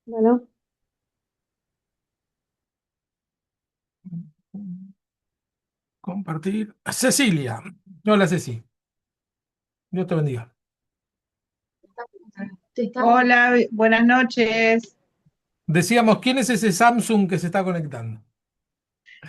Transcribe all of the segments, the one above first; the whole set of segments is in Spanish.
Bueno, Compartir. Cecilia. Hola, Ceci. Dios te bendiga. Hola, buenas noches. Decíamos, ¿quién es ese Samsung que se está conectando?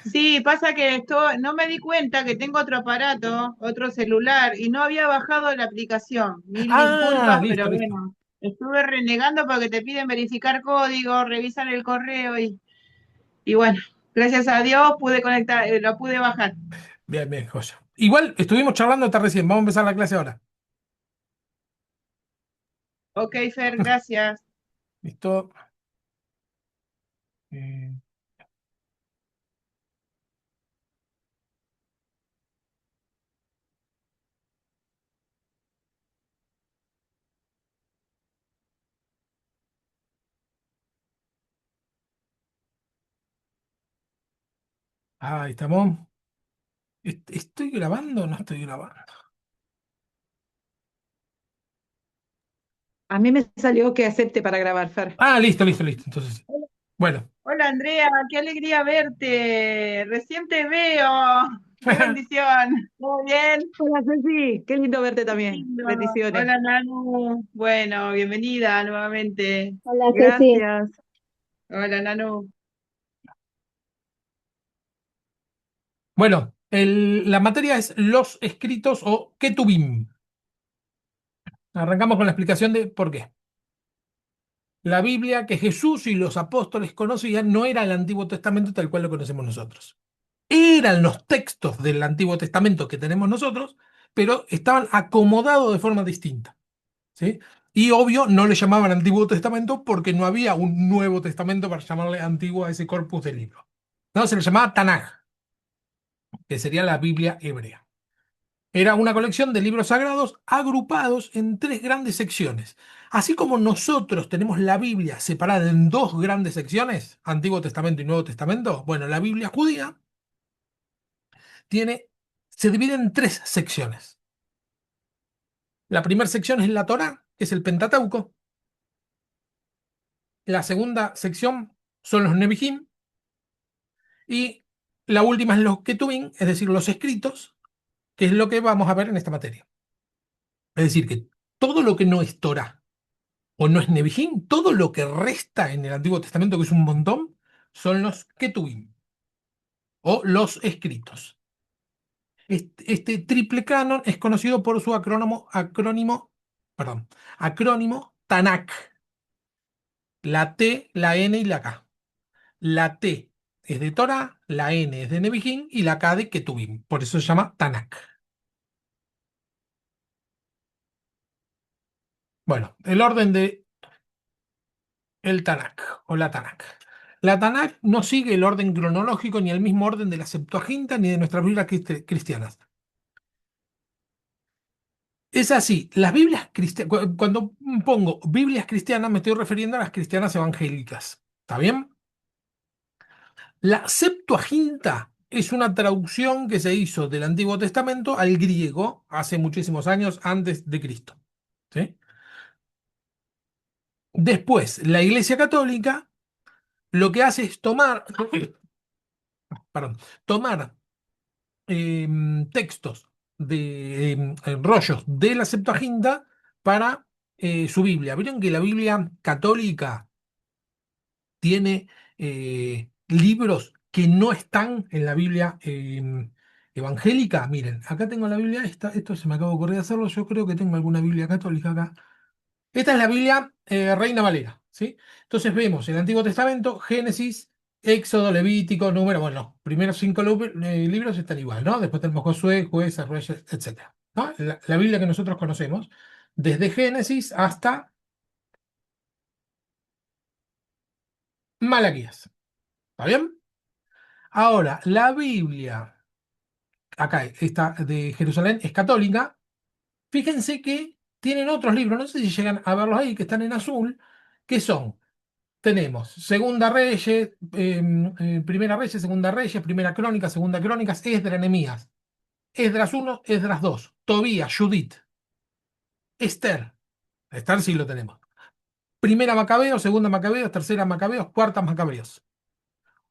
Sí, pasa que no me di cuenta que tengo otro aparato, otro celular, y no había bajado la aplicación. Mil Ah, disculpas, listo, pero listo. bueno, estuve renegando porque te piden verificar código, revisar el correo y bueno, gracias a Dios pude conectar, lo pude bajar. Bien, bien, joya. Igual estuvimos charlando hasta recién. Vamos a empezar la clase ahora. Ok, Fer, gracias. ¿Listo? Eh, ahí estamos. ¿Estoy grabando o no estoy grabando? a mí me salió que acepte para grabar, Fer. Ah, listo, listo, listo. Entonces, Hola, bueno. hola, Andrea, qué alegría verte. Recién te veo. Qué bendición. ¿Todo bien? Hola, Ceci, qué lindo verte también. Lindo. Bendiciones. Hola, Nanu. Bueno, bienvenida nuevamente. Hola, Ceci. Gracias. Hola, Nanu. Bueno, la materia es los escritos o Ketubim. Arrancamos con la explicación de por qué. La Biblia que Jesús y los apóstoles conocían no era el Antiguo Testamento tal cual lo conocemos nosotros. Eran los textos del Antiguo Testamento que tenemos nosotros, pero estaban acomodados de forma distinta, ¿sí? Y obvio, no le llamaban Antiguo Testamento porque no había un Nuevo Testamento para llamarle antiguo a ese corpus de libros. No, se le llamaba Tanaj, que sería la Biblia hebrea. Era una colección de libros sagrados agrupados en tres grandes secciones. Así como nosotros tenemos la Biblia separada en dos grandes secciones, Antiguo Testamento y Nuevo Testamento, bueno, la Biblia judía tiene, se divide en tres secciones. La primera sección es la Torá, que es el Pentateuco. La segunda sección son los Nevi'im. Y la última es los Ketuvim, es decir, los escritos, que es lo que vamos a ver en esta materia. Es decir, que todo lo que no es Torá o no es Nevi'im, todo lo que resta en el Antiguo Testamento, que es un montón, son los Ketuvim o los escritos. Este triple canon es conocido por su acrónimo Tanakh, la T, la N y la K. La T es de Torah, la N es de Nevi'im y la K de Ketuvim. Por eso se llama Tanakh. Bueno, el orden de el Tanakh o la Tanakh. La Tanakh no sigue el orden cronológico ni el mismo orden de la Septuaginta ni de nuestras Biblias cristianas. Es así, las Biblias cristianas, cuando pongo Biblias cristianas me estoy refiriendo a las cristianas evangélicas. ¿Está bien? La Septuaginta es una traducción que se hizo del Antiguo Testamento al griego hace muchísimos años antes de Cristo. ¿Sí? Después, la Iglesia Católica lo que hace es perdón, tomar textos de rollos de la Septuaginta para su Biblia. ¿Vieron que la Biblia católica tiene libros que no están en la Biblia evangélica? Miren, acá tengo la Biblia esta, esto se me acaba de ocurrir hacerlo, yo creo que tengo alguna Biblia católica acá. Esta es la Biblia Reina Valera, ¿sí? Entonces vemos el Antiguo Testamento, Génesis, Éxodo, Levítico, Número, bueno, los primeros cinco libros están igual, ¿no? Después tenemos Josué, Jueces, Reyes, etcétera, ¿no? La Biblia que nosotros conocemos, desde Génesis hasta Malaquías, ¿está bien? Ahora, la Biblia, acá, esta de Jerusalén, es católica. Fíjense que tienen otros libros, no sé si llegan a verlos ahí, que están en azul, que son tenemos Segunda Reyes, Primera Reyes, Segunda Reyes, Primera Crónica, Segunda Crónicas, Esdras, Nehemías, Esdras 1, Esdras 2, Tobías, Judith, Esther, Esther sí lo tenemos, Primera Macabeos, segunda Macabeos, tercera Macabeos, cuarta Macabeos.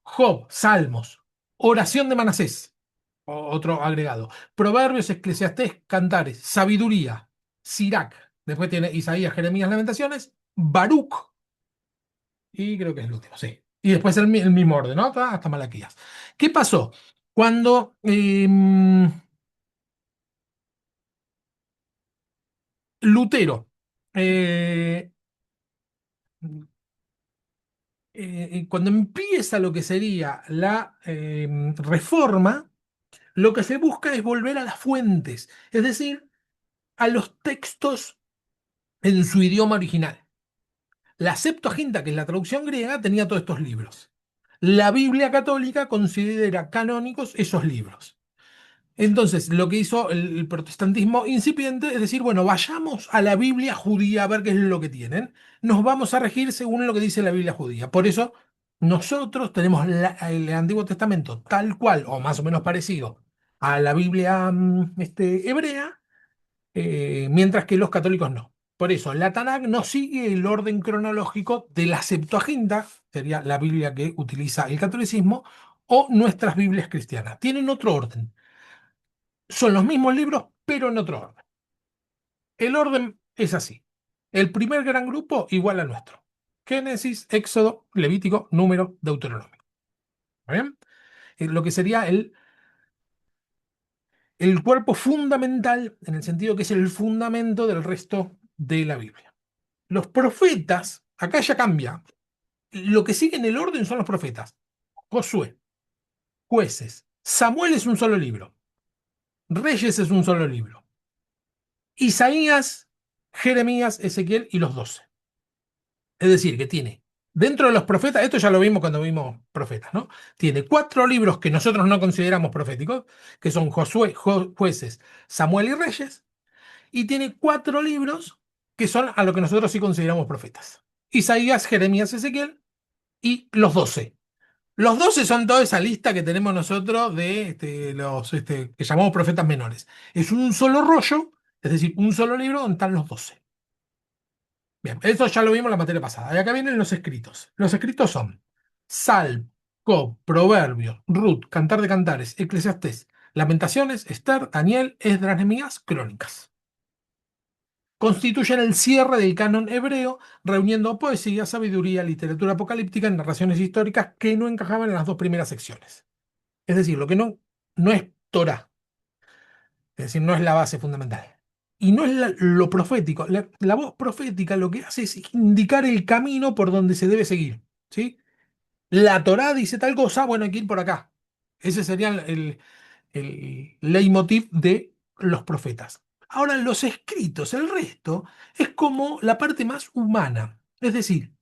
Job, Salmos, oración de Manasés, otro agregado. Proverbios, Eclesiastés, Cantares, sabiduría, Sirac. Después tiene Isaías, Jeremías, Lamentaciones, Baruch, y creo que es el último, sí. Y después el mismo orden, ¿no? Hasta Malaquías. ¿Qué pasó? Cuando Lutero eh, cuando empieza lo que sería la reforma, lo que se busca es volver a las fuentes, es decir, a los textos en su idioma original. La Septuaginta, que es la traducción griega, tenía todos estos libros. La Biblia católica considera canónicos esos libros. Entonces, lo que hizo el protestantismo incipiente es decir, bueno, vayamos a la Biblia judía a ver qué es lo que tienen. Nos vamos a regir según lo que dice la Biblia judía. Por eso, nosotros tenemos el Antiguo Testamento tal cual, o más o menos parecido, a la Biblia hebrea, mientras que los católicos no. Por eso, la Tanakh no sigue el orden cronológico de la Septuaginta, sería la Biblia que utiliza el catolicismo, o nuestras Biblias cristianas. Tienen otro orden. Son los mismos libros, pero en otro orden. El orden es así. El primer gran grupo igual al nuestro. Génesis, Éxodo, Levítico, Número, Deuteronomio. ¿Está bien? Lo que sería el cuerpo fundamental, en el sentido que es el fundamento del resto de la Biblia. Los profetas, acá ya cambia. Lo que sigue en el orden son los profetas. Josué, jueces. Samuel es un solo libro. Reyes es un solo libro. Isaías, Jeremías, Ezequiel y los 12. Es decir, que tiene, dentro de los profetas, esto ya lo vimos cuando vimos profetas, ¿no? Tiene 4 libros que nosotros no consideramos proféticos, que son Josué, Jueces, Samuel y Reyes, y tiene 4 libros que son a lo que nosotros sí consideramos profetas. Isaías, Jeremías, Ezequiel y los 12. Los 12 son toda esa lista que tenemos nosotros de los que llamamos profetas menores. Es un solo rollo, es decir, un solo libro donde están los 12. Bien, eso ya lo vimos en la materia pasada. Y acá vienen los escritos. Los escritos son Salm, Job, Proverbios, Ruth, Cantar de Cantares, Eclesiastés, Lamentaciones, Esther, Daniel, Esdras, Nehemías, Crónicas. Constituyen el cierre del canon hebreo, reuniendo poesía, sabiduría, literatura apocalíptica, narraciones históricas que no encajaban en las 2 primeras secciones. Es decir, lo que no es Torah, es decir, no es la base fundamental. Y no es lo profético. La voz profética lo que hace es indicar el camino por donde se debe seguir. ¿Sí? La Torá dice tal cosa, bueno, hay que ir por acá. Ese sería el leitmotiv de los profetas. Ahora, los escritos, el resto, es como la parte más humana. Es decir,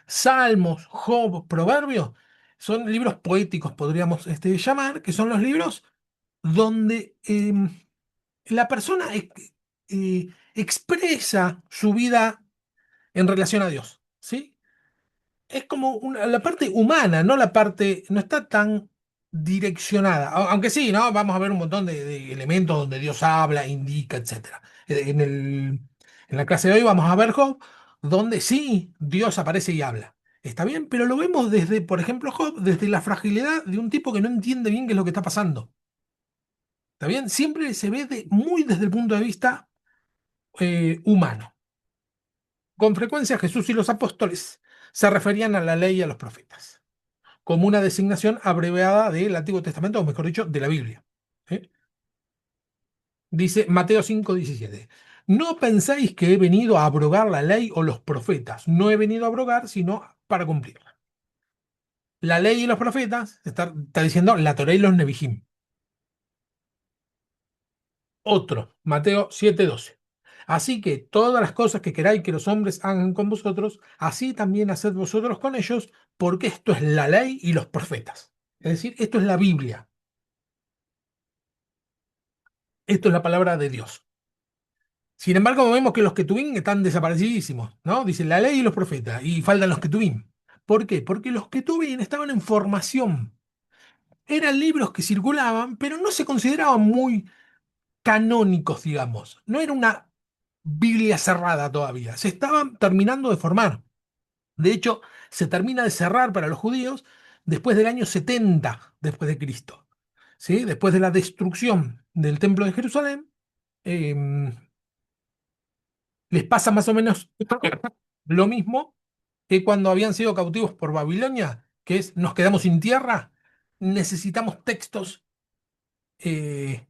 Salmos, Job, Proverbios, son libros poéticos, podríamos llamar, que son los libros donde la persona expresa su vida en relación a Dios, ¿sí? Es como la parte humana, no la parte, no está tan direccionada, aunque sí, ¿no? Vamos a ver un montón de elementos donde Dios habla, indica, etcétera. En la clase de hoy vamos a ver Job, donde sí, Dios aparece y habla. Está bien, pero lo vemos desde, por ejemplo, Job, desde la fragilidad de un tipo que no entiende bien qué es lo que está pasando. ¿Está bien? Siempre se ve muy desde el punto de vista humano. Con frecuencia Jesús y los apóstoles se referían a la ley y a los profetas, como una designación abreviada del Antiguo Testamento, o mejor dicho, de la Biblia. ¿Sí? Dice Mateo 5:17. No penséis que he venido a abrogar la ley o los profetas. No he venido a abrogar, sino para cumplirla. La ley y los profetas, está diciendo la Torá y los Nevijim. Otro, Mateo 7:12. Así que todas las cosas que queráis que los hombres hagan con vosotros, así también haced vosotros con ellos, porque esto es la ley y los profetas. Es decir, esto es la Biblia. Esto es la palabra de Dios. Sin embargo, vemos que los Ketuvim están desaparecidísimos, ¿no? Dice la ley y los profetas, y faltan los Ketuvim. ¿Por qué? Porque los Ketuvim estaban en formación. Eran libros que circulaban, pero no se consideraban muy canónicos, digamos. No era una Biblia cerrada todavía. Se estaban terminando de formar. De hecho, se termina de cerrar para los judíos después del año 70 después de Cristo. ¿Sí? Después de la destrucción del Templo de Jerusalén, em, les pasa más o menos lo mismo que cuando habían sido cautivos por Babilonia, que es nos quedamos sin tierra, necesitamos textos,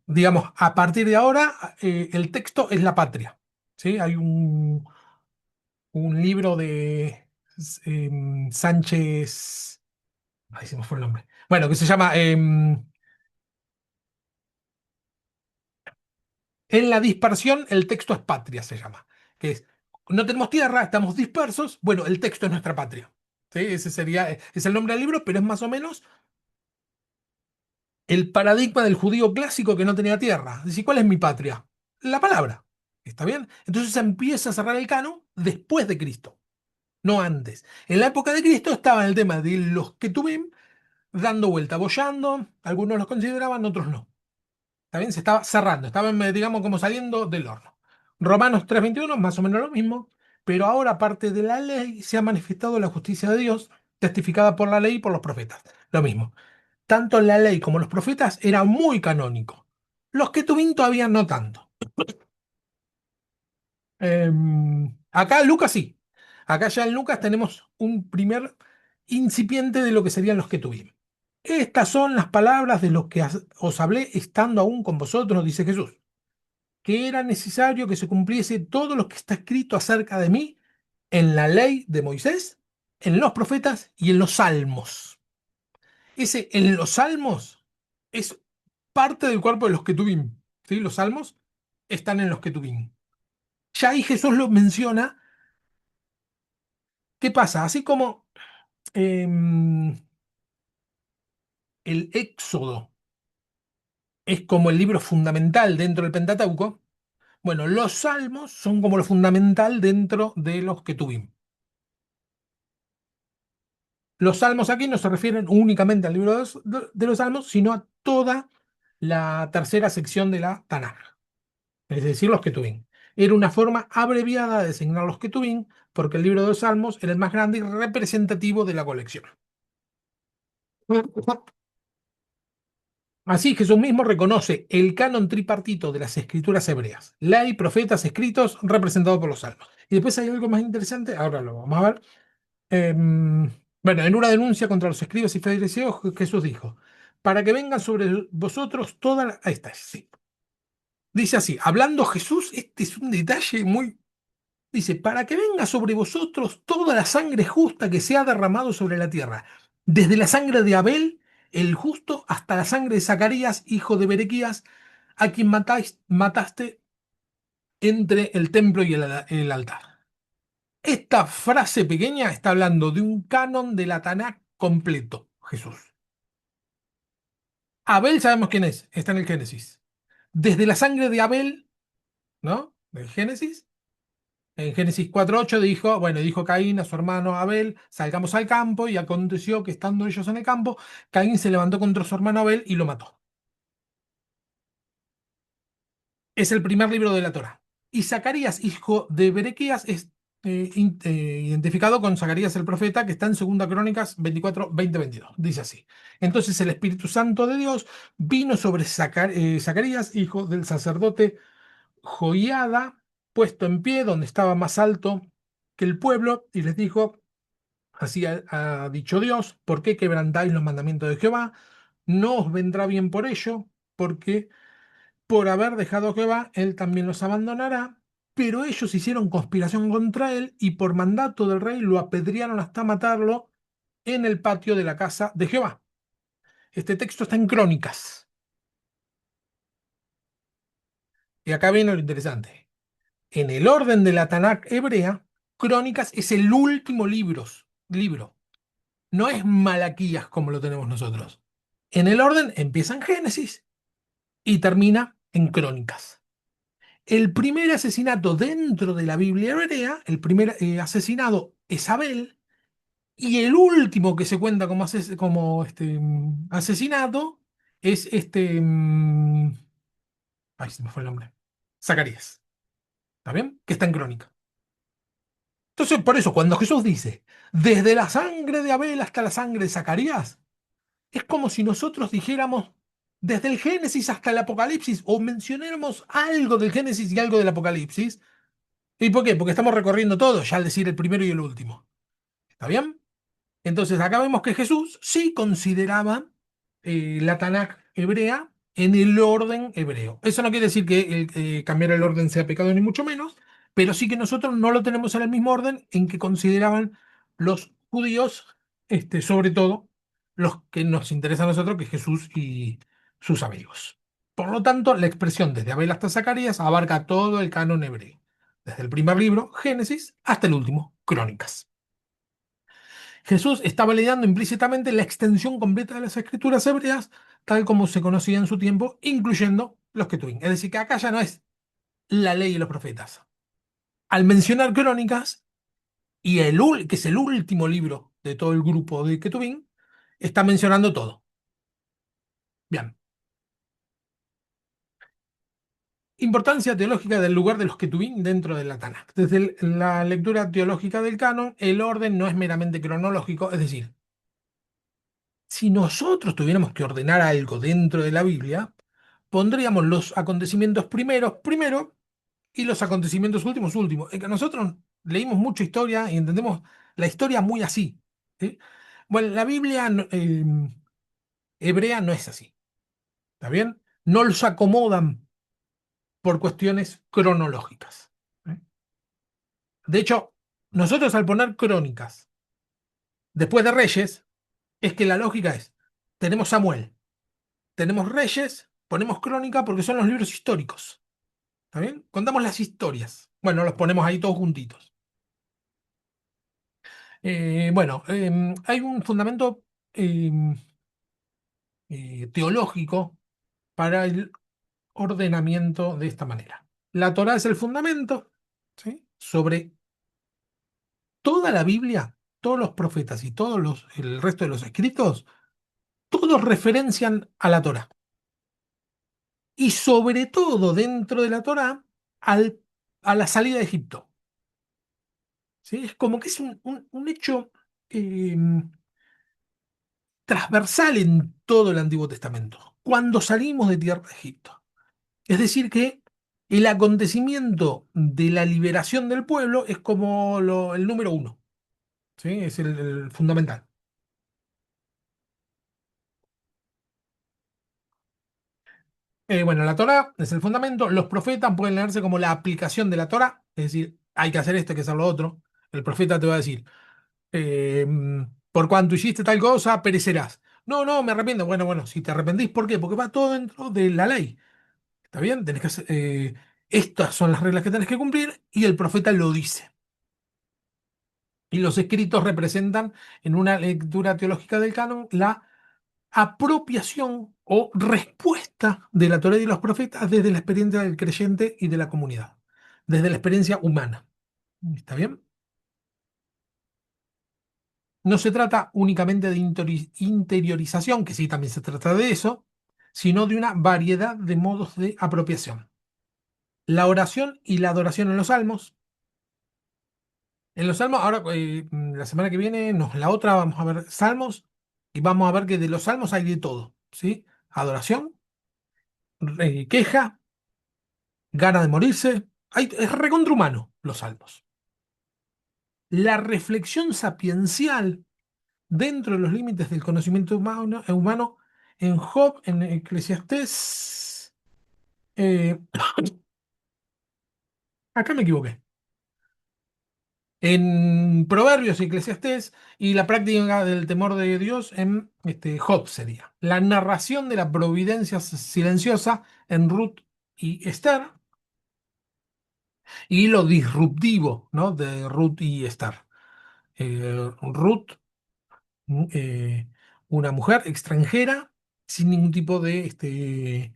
digamos, a partir de ahora, el texto es la patria. ¿Sí? Hay un libro de Sánchez, ay, se me fue el nombre, bueno, que se llama En la dispersión, el texto es patria, se llama, que es, no tenemos tierra, estamos dispersos, bueno, el texto es nuestra patria. ¿Sí? Ese sería, es el nombre del libro, pero es más o menos el paradigma del judío clásico que no tenía tierra. Dice, ¿cuál es mi patria? La palabra. ¿Está bien? Entonces se empieza a cerrar el canon después de Cristo, no antes. En la época de Cristo estaba el tema de los Ketubim dando vuelta, boyando, algunos los consideraban, otros no. ¿Está bien? Se estaba cerrando, estaba, digamos, como saliendo del horno. Romanos 3:21, más o menos lo mismo, pero ahora, aparte de la ley, se ha manifestado la justicia de Dios, testificada por la ley y por los profetas. Lo mismo. Tanto la ley como los profetas era muy canónico. Los que tuvieron todavía no tanto. Acá Lucas sí. Acá ya en Lucas tenemos un primer incipiente de lo que serían los que tuvimos. Estas son las palabras de los que os hablé estando aún con vosotros, dice Jesús, que era necesario que se cumpliese todo lo que está escrito acerca de mí en la ley de Moisés, en los profetas y en los salmos. Ese en los salmos es parte del cuerpo de los Ketubim. ¿Sí? Los salmos están en los Ketubim. Ya ahí Jesús lo menciona. ¿Qué pasa? Así como em, el Éxodo es como el libro fundamental dentro del Pentateuco, bueno, los salmos son como lo fundamental dentro de los Ketubim. Los salmos aquí no se refieren únicamente al libro de los salmos, sino a toda la tercera sección de la Tanaj, es decir, los Ketubim. Era una forma abreviada de designar los Ketubim, porque el libro de los salmos era el más grande y representativo de la colección. Así Jesús mismo reconoce el canon tripartito de las escrituras hebreas, ley, profetas, escritos, representado por los salmos. Y después hay algo más interesante, ahora lo vamos a ver. Bueno, en una denuncia contra los escribas y fariseos, Jesús dijo, para que vengan sobre vosotros todas las... Ahí está, sí. Dice así, hablando Jesús, este es un detalle muy... Dice, para que venga sobre vosotros toda la sangre justa que se ha derramado sobre la tierra, desde la sangre de Abel, el justo, hasta la sangre de Zacarías, hijo de Berequías, a quien mataste entre el templo y el altar. Esta frase pequeña está hablando de un canon de la Tanakh completo, Jesús. Abel sabemos quién es, está en el Génesis. Desde la sangre de Abel, ¿no? Del Génesis. En Génesis 4:8 dijo, bueno, dijo Caín a su hermano Abel, salgamos al campo, y aconteció que estando ellos en el campo, Caín se levantó contra su hermano Abel y lo mató. Es el primer libro de la Torá. Y Zacarías, hijo de Berequías, es identificado con Zacarías el profeta, que está en 2 Crónicas 24:20-22. Dice así. Entonces el Espíritu Santo de Dios vino sobre Zacarías, hijo del sacerdote Joiada, puesto en pie donde estaba más alto que el pueblo, y les dijo, así ha dicho Dios, ¿por qué quebrantáis los mandamientos de Jehová? No os vendrá bien por ello, porque por haber dejado a Jehová, él también los abandonará. Pero ellos hicieron conspiración contra él y por mandato del rey lo apedrearon hasta matarlo en el patio de la casa de Jehová. Este texto está en Crónicas. Y acá viene lo interesante. En el orden de la Tanakh hebrea, Crónicas es el último libro. No es Malaquías como lo tenemos nosotros. En el orden empieza en Génesis y termina en Crónicas. El primer asesinato dentro de la Biblia hebrea, el primer asesinado es Abel, y el último que se cuenta como, asesinato es ay, se me fue el nombre. Zacarías. ¿Está bien? Que está en Crónica. Entonces, por eso, cuando Jesús dice, desde la sangre de Abel hasta la sangre de Zacarías, es como si nosotros dijéramos, desde el Génesis hasta el Apocalipsis, o mencionáramos algo del Génesis y algo del Apocalipsis. ¿Y por qué? Porque estamos recorriendo todo, ya al decir el primero y el último. ¿Está bien? Entonces acá vemos que Jesús sí consideraba la Tanaj hebrea en el orden hebreo. Eso no quiere decir que cambiar el orden sea pecado ni mucho menos, pero sí que nosotros no lo tenemos en el mismo orden en que consideraban los judíos, sobre todo los que nos interesan a nosotros, que es Jesús y sus amigos. Por lo tanto, la expresión desde Abel hasta Zacarías abarca todo el canon hebreo, desde el primer libro, Génesis, hasta el último, Crónicas. Jesús está validando implícitamente la extensión completa de las escrituras hebreas, tal como se conocía en su tiempo, incluyendo los Ketuvim. Es decir, que acá ya no es la ley y los profetas. Al mencionar Crónicas, que es el último libro de todo el grupo de Ketuvim, está mencionando todo. Bien. Importancia teológica del lugar de los Ketuvim dentro de la Tanaj. Desde la lectura teológica del canon, el orden no es meramente cronológico, es decir, si nosotros tuviéramos que ordenar algo dentro de la Biblia, pondríamos los acontecimientos primeros primero y los acontecimientos últimos últimos. Es que nosotros leímos mucha historia y entendemos la historia muy así. ¿Sí? Bueno, la Biblia hebrea no es así. ¿Está bien? No los acomodan por cuestiones cronológicas. ¿Sí? De hecho, nosotros al poner crónicas después de Reyes, es que la lógica es, tenemos Samuel, tenemos Reyes, ponemos crónica porque son los libros históricos. ¿Está bien? Contamos las historias. Bueno, los ponemos ahí todos juntitos. Bueno, hay un fundamento em, teológico para el ordenamiento de esta manera. La Torá es el fundamento, ¿sí? Sobre toda la Biblia, todos los profetas y el resto de los escritos, todos referencian a la Torá. Y sobre todo dentro de la Torá, a la salida de Egipto. ¿Sí? Es como que es un hecho transversal en todo el Antiguo Testamento, cuando salimos de tierra de Egipto. Es decir, que el acontecimiento de la liberación del pueblo es como el número uno, ¿sí? Es el fundamental. Bueno, la Torá es el fundamento. Los profetas pueden leerse como la aplicación de la Torá, es decir, hay que hacer esto, hay que hacer lo otro. El profeta te va a decir, eh, por cuanto hiciste tal cosa, perecerás. No, no, me arrepiento. Bueno, bueno, si te arrepentís, ¿por qué? Porque va todo dentro de la ley. ¿Está bien? Estas son las reglas que tenés que cumplir y el profeta lo dice. Y los escritos representan, en una lectura teológica del canon, la apropiación o respuesta de la Torá y de los profetas desde la experiencia del creyente y de la comunidad, desde la experiencia humana. ¿Está bien? No se trata únicamente de interiorización, que sí también se trata de eso, sino de una variedad de modos de apropiación. La oración y la adoración en los salmos. En los salmos, ahora la semana que viene, no, la otra vamos a ver salmos y vamos a ver que de los salmos hay de todo, ¿sí? Adoración, queja, gana de morirse, es recontrahumano los salmos. La reflexión sapiencial dentro de los límites del conocimiento humano en Job, en Eclesiastés, eh, acá me equivoqué. En Proverbios y Eclesiastés y la práctica del temor de Dios en Job sería. La narración de la providencia silenciosa en Ruth y Esther y lo disruptivo, ¿no? De Ruth y Esther. Ruth, eh, una mujer extranjera sin ningún tipo de,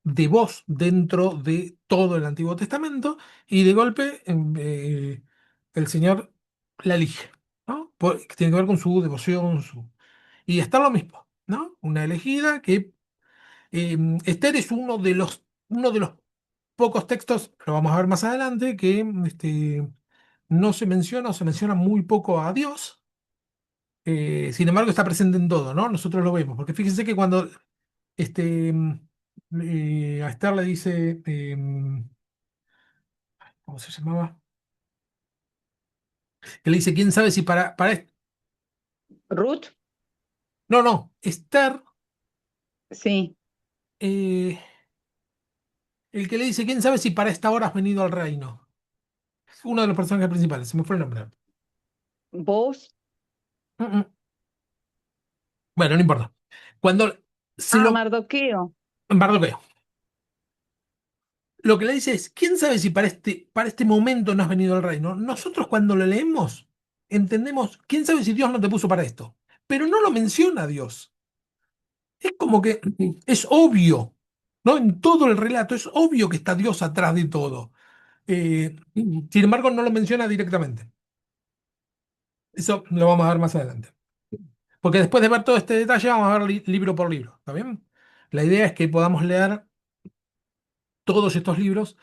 de voz dentro de todo el Antiguo Testamento y de golpe el Señor la elige, ¿no? Que tiene que ver con su devoción. Y está lo mismo, ¿no? Una elegida que Esther es uno de los pocos textos, lo vamos a ver más adelante, que no se menciona o se menciona muy poco a Dios. Sin embargo, está presente en todo, ¿no? Nosotros lo vemos, porque fíjense que cuando a Esther le dice, ¿cómo se llamaba? Que le dice, ¿quién sabe si Ruth, No, no, Esther, sí. eh, el que le dice, ¿quién sabe si para esta hora has venido al reino? Uno de los personajes principales, se me fue el nombre. Vos. Mm, mm. Bueno, no importa. Cuando se Ah, lo... Mardoqueo. Mardoqueo. Lo que le dice es, ¿quién sabe si para este momento no has venido al reino? Nosotros cuando lo leemos, entendemos, ¿quién sabe si Dios no te puso para esto? Pero no lo menciona Dios. Es como que es obvio, ¿no? En todo el relato es obvio que está Dios atrás de todo. Sin embargo, no lo menciona directamente. Eso lo vamos a ver más adelante. Porque después de ver todo este detalle, vamos a ver libro por libro. ¿Está bien? La idea es que podamos leer todos estos libros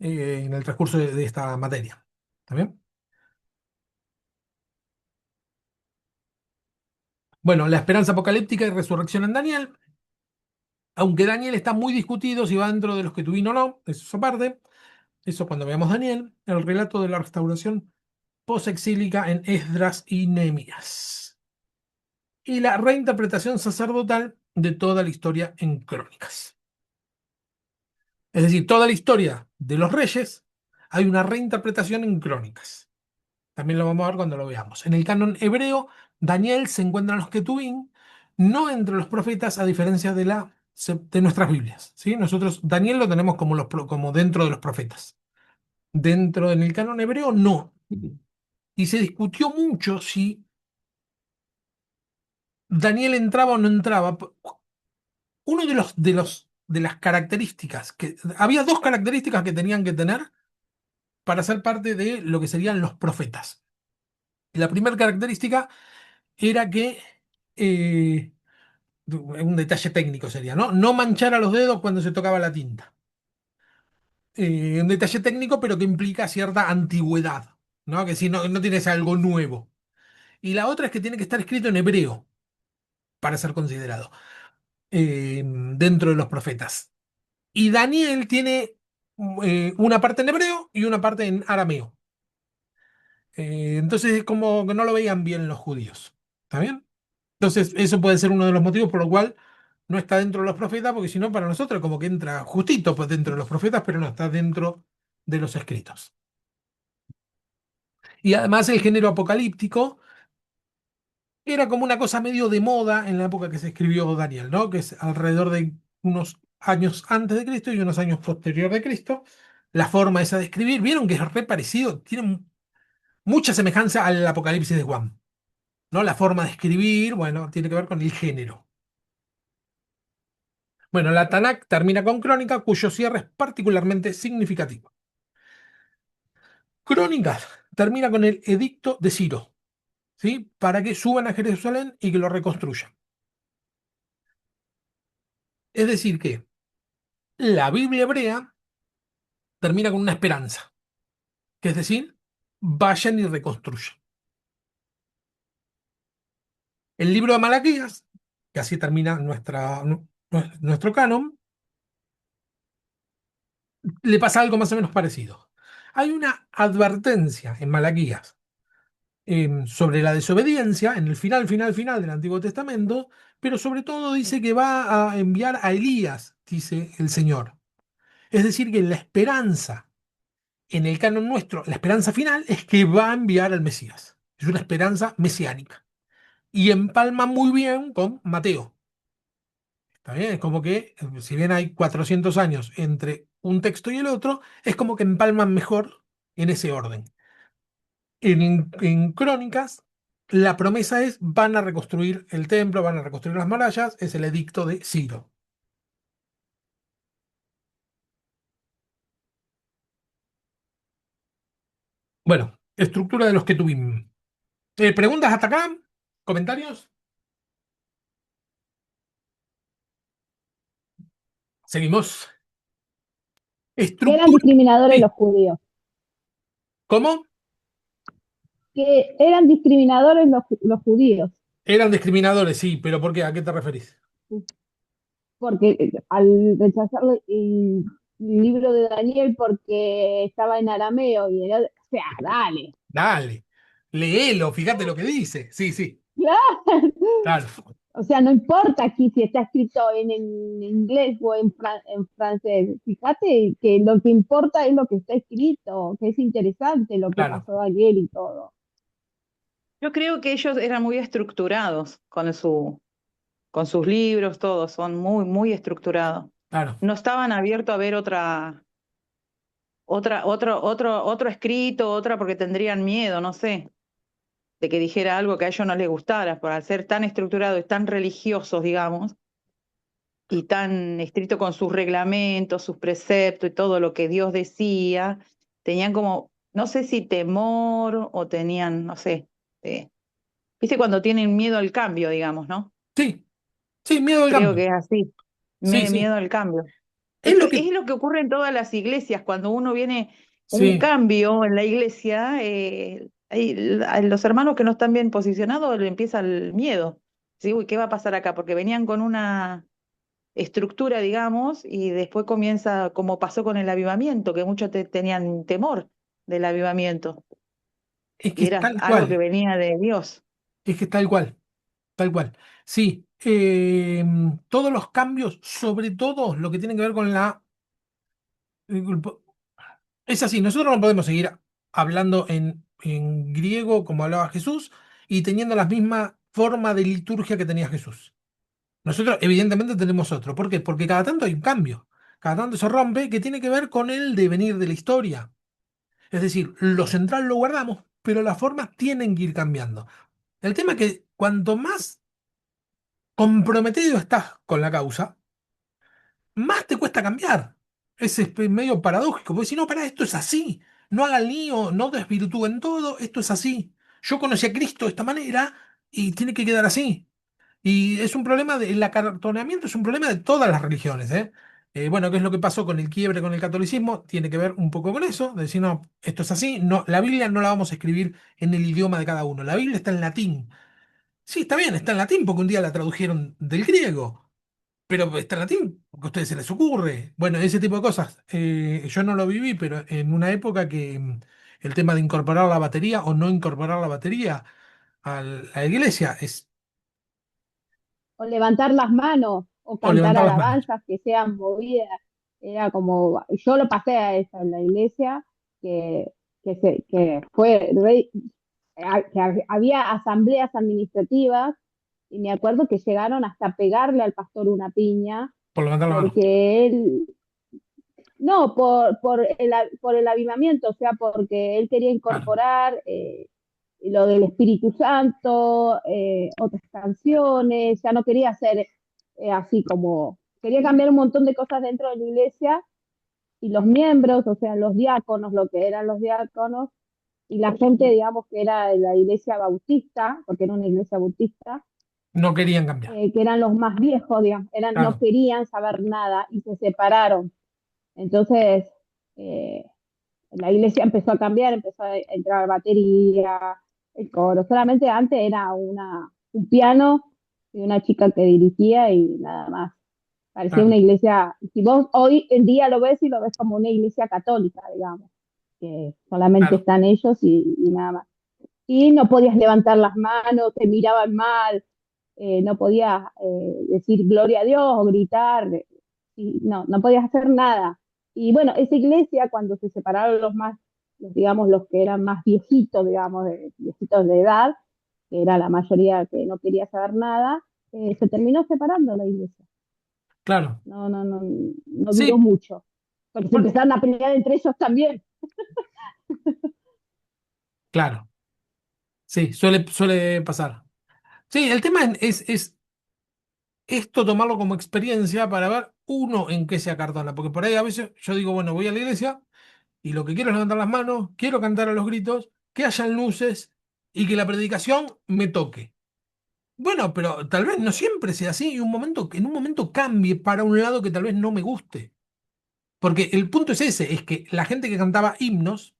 en el transcurso de esta materia. ¿Está bien? Bueno, la esperanza apocalíptica y resurrección en Daniel. Aunque Daniel está muy discutido si va dentro de los que tuvieron o no, eso es aparte. Eso cuando veamos Daniel, el relato de la restauración posexílica en Esdras y Nehemías. Y la reinterpretación sacerdotal de toda la historia en Crónicas. Es decir, toda la historia de los reyes, hay una reinterpretación en Crónicas. También lo vamos a ver cuando lo veamos. En el canon hebreo, Daniel se encuentra en los Ketubín, no entre los profetas, a diferencia de nuestras Biblias. ¿Sí? Nosotros, Daniel lo tenemos como dentro de los profetas. Dentro en el canon hebreo, no. Y se discutió mucho si Daniel entraba o no entraba. Uno de las características que había dos características que tenían que tener para ser parte de lo que serían los profetas. La primera característica era que un detalle técnico sería, ¿no? No manchar a los dedos cuando se tocaba la tinta. Un detalle técnico, pero que implica cierta antigüedad, ¿no? Que si no, no tienes algo nuevo. Y la otra es que tiene que estar escrito en hebreo para ser considerado dentro de los profetas. Y Daniel tiene una parte en hebreo y una parte en arameo. Entonces es como que no lo veían bien los judíos. ¿Está bien? Entonces eso puede ser uno de los motivos por lo cual no está dentro de los profetas, porque si no, para nosotros como que entra justito pues, dentro de los profetas, pero no está dentro de los escritos. Y además el género apocalíptico era como una cosa medio de moda en la época que se escribió Daniel, ¿no? Que es alrededor de unos años antes de Cristo y unos años posterior de Cristo. La forma esa de escribir, vieron que es re parecido, tiene mucha semejanza al Apocalipsis de Juan, ¿no? La forma de escribir, bueno, tiene que ver con el género. Bueno, la Tanakh termina con Crónica, cuyo cierre es particularmente significativo. Crónicas termina con el edicto de Ciro, ¿sí? Para que suban a Jerusalén y que lo reconstruyan. Es decir, que la Biblia hebrea termina con una esperanza, que es decir, vayan y reconstruyan. El libro de Malaquías, que así termina nuestro canon, le pasa algo más o menos parecido. Hay una advertencia en Malaquías sobre la desobediencia en el final del Antiguo Testamento, pero sobre todo dice que va a enviar a Elías, dice el Señor. Es decir, que la esperanza en el canon nuestro, la esperanza final es que va a enviar al Mesías. Es una esperanza mesiánica. Y empalma muy bien con Mateo. ¿Está bien? Es como que, si bien hay 400 años entre un texto y el otro, es como que empalman mejor en ese orden. En Crónicas, la promesa es, van a reconstruir el templo, van a reconstruir las murallas, es el edicto de Ciro. Bueno, estructura de los que tuvimos. ¿Preguntas hasta acá? ¿Comentarios? Seguimos. Que eran Estructura, discriminadores los sí. judíos. ¿Cómo? Que eran discriminadores los judíos. Eran discriminadores, sí, pero ¿por qué? ¿A qué te referís? Porque al rechazar el libro de Daniel porque estaba en arameo y era, o sea, dale, Dale, léelo, fíjate lo que dice. Sí, sí, claro. claro, O sea, no importa aquí si está escrito en inglés o en francés. Fíjate que lo que importa es lo que está escrito, que es interesante lo que claro, pasó ayer y todo. Yo creo que ellos eran muy estructurados con sus libros, todos, son muy, muy estructurados. claro. No estaban abiertos a ver otro escrito, otra porque tendrían miedo, no sé, de que dijera algo que a ellos no les gustara, por al ser tan estructurados y tan religiosos, digamos, y tan estricto con sus reglamentos, sus preceptos y todo lo que Dios decía, tenían como, no sé si temor o tenían, no sé, viste cuando tienen miedo al cambio, digamos, ¿no? Sí, sí, miedo al Creo cambio. que es así, Sí, sí. miedo al cambio. Es lo que. Es lo que ocurre en todas las iglesias, cuando uno viene un Sí, cambio en la iglesia, a los hermanos que no están bien posicionados le empieza el miedo. ¿Sí? Uy, ¿qué va a pasar acá? Porque venían con una estructura, digamos, y después comienza, como pasó con el avivamiento, que muchos tenían temor del avivamiento, es que y es era tal algo que cual. venía de Dios. Es que es tal cual. Tal cual. Sí, todos los cambios, sobre todo lo que tiene que ver con la. Es así, nosotros no podemos seguir hablando en griego como hablaba Jesús y teniendo la misma forma de liturgia que tenía Jesús. Nosotros evidentemente tenemos otro. ¿Por qué? Porque cada tanto hay un cambio. Cada tanto se rompe que tiene que ver con el devenir de la historia. Es decir, lo central lo guardamos, pero las formas tienen que ir cambiando. El tema es que cuanto más comprometido estás con la causa, más te cuesta cambiar. Medio paradójico, porque si no, para esto es así. No hagan lío, no desvirtúen todo, esto es así. Yo conocí a Cristo de esta manera y tiene que quedar así. Y es un problema el acartonamiento es un problema de todas las religiones, ¿eh? Bueno, ¿qué es lo que pasó con el quiebre con el catolicismo? Tiene que ver un poco con eso, de decir, no, esto es así, no, la Biblia no la vamos a escribir en el idioma de cada uno, la Biblia está en latín. Sí, está bien, está en latín porque un día la tradujeron del griego. Pero está en latín, porque a ustedes se les ocurre. Bueno, ese tipo de cosas. Yo no lo viví, pero en una época que el tema de incorporar la batería o no incorporar la batería a la iglesia O levantar las manos, o o cantar levantar las manos. alabanzas que sean movidas. Era como, yo lo pasé a eso en la iglesia, que, que fue que había asambleas administrativas y me acuerdo que llegaron hasta pegarle al pastor una piña Por levantar la mano. porque él, no, por el avivamiento, o sea, porque él quería Claro, incorporar lo del Espíritu Santo, otras canciones, ya no quería hacer así como, quería cambiar un montón de cosas dentro de la iglesia y los miembros, o sea, los diáconos, lo que eran los diáconos, y la gente, digamos, que era de la iglesia bautista, porque era una iglesia bautista, no querían cambiar. que eran los más viejos, digamos, no Claro, querían saber nada y se separaron. Entonces, eh, la iglesia empezó a cambiar, empezó a entrar batería, el coro. Solamente antes era un piano y una chica que dirigía y nada más. Parecía una claro, iglesia, si vos hoy en día lo ves y lo ves como una iglesia católica, digamos, que solamente claro. están ellos y nada más. Y no podías levantar las manos, te miraban mal, no podías decir gloria a Dios o gritar, y no podías hacer nada. Y bueno, esa iglesia, cuando se separaron los más, digamos, los que eran más viejitos, digamos, viejitos de edad, que era la mayoría que no quería saber nada, se terminó separando la iglesia. Claro. No duró Sí, mucho, porque se bueno, empezaron a pelear entre ellos también. claro. Sí, suele pasar. Sí, el tema es esto tomarlo como experiencia para ver uno en qué se acartona. Porque por ahí a veces yo digo, bueno, voy a la iglesia. Y lo que quiero es levantar las manos, quiero cantar a los gritos, que hayan luces y que la predicación me toque. Bueno, pero tal vez no siempre sea así y en un momento cambie para un lado que tal vez no me guste. Porque el punto es ese, es que la gente que cantaba himnos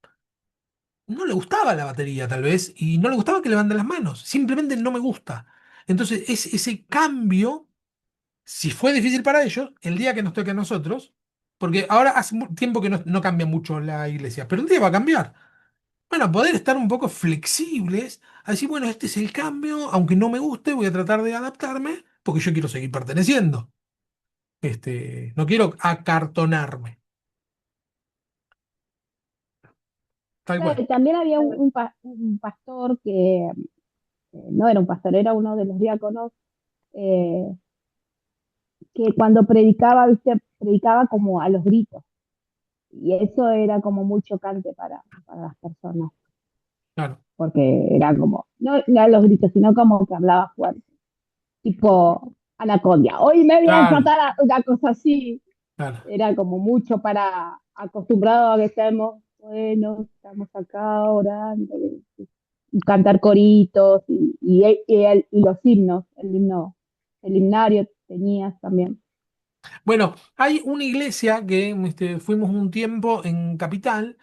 no le gustaba la batería tal vez y no le gustaba que levanten las manos, simplemente no me gusta. Entonces es ese cambio, si fue difícil para ellos, el día que nos toque a nosotros, porque ahora hace tiempo que no cambia mucho la iglesia, pero un día va a cambiar. Bueno, poder estar un poco flexibles, a decir, bueno, este es el cambio, aunque no me guste, voy a tratar de adaptarme, porque yo quiero seguir perteneciendo. No quiero acartonarme, tal cual. También había un pastor que no era un pastor, era uno de los diáconos, eh, que cuando predicaba, viste, predicaba como a los gritos. Y eso era como muy chocante para las personas, Claro, porque era como, no a los gritos, sino como que hablaba fuerte, tipo Anacondia, hoy me voy a claro, desatar una cosa así. claro. Era como mucho para acostumbrado a que estemos, bueno, estamos acá orando, y cantar coritos y los himnos, el himnario tenías también. Bueno, hay una iglesia que fuimos un tiempo en Capital,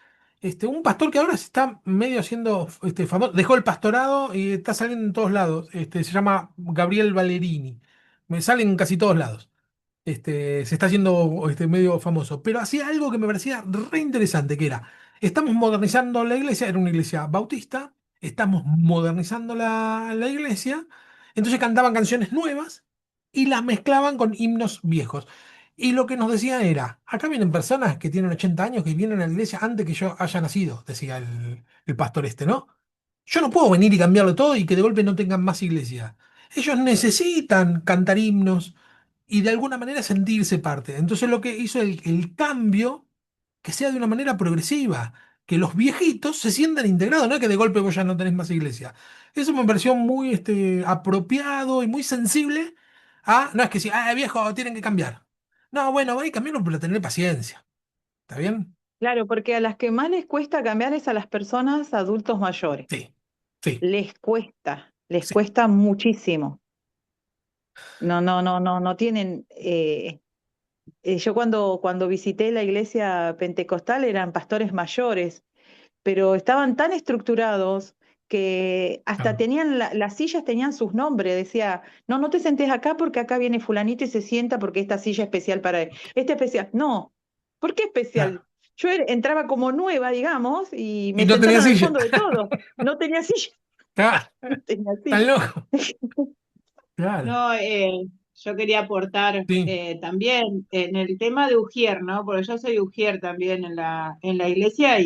un pastor que ahora se está medio haciendo famoso, dejó el pastorado y está saliendo en todos lados, se llama Gabriel Ballerini, me sale en casi todos lados. Se está haciendo medio famoso, pero hacía algo que me parecía re interesante, que era, estamos modernizando la iglesia, era una iglesia bautista, estamos modernizando la iglesia, entonces cantaban canciones nuevas y las mezclaban con himnos viejos. Y lo que nos decían era, acá vienen personas que tienen 80 años, que vienen a la iglesia antes que yo haya nacido, decía el pastor ¿no? Yo no puedo venir y cambiarlo todo y que de golpe no tengan más iglesia. Ellos necesitan cantar himnos y de alguna manera sentirse parte. Entonces lo que hizo el cambio, que sea de una manera progresiva, que los viejitos se sientan integrados, no es que de golpe vos ya no tenés más iglesia. Eso me pareció muy apropiado y muy sensible a, no es que si, ah, viejo, tienen que cambiar. No, bueno, voy a cambiarlo, pero tener paciencia. ¿Está bien? Claro, porque a las que más les cuesta cambiar es a las personas adultos mayores. Sí, sí, Les sí. cuesta muchísimo. No tienen. Yo cuando visité la iglesia pentecostal eran pastores mayores, pero estaban tan estructurados que hasta Claro, tenían las sillas tenían sus nombres. Decía, no te sentés acá porque acá viene fulanito y se sienta porque esta silla es especial para él. Esta especial. No, ¿por qué claro. especial? Yo entraba como nueva, digamos, y Y me no tenía sentaron al silla. fondo de todo. No tenía silla, Claro, no tenía tan silla. loco. Claro, No, yo quería aportar sí, también en el tema de Ujier, ¿no? Porque yo soy Ujier también en la iglesia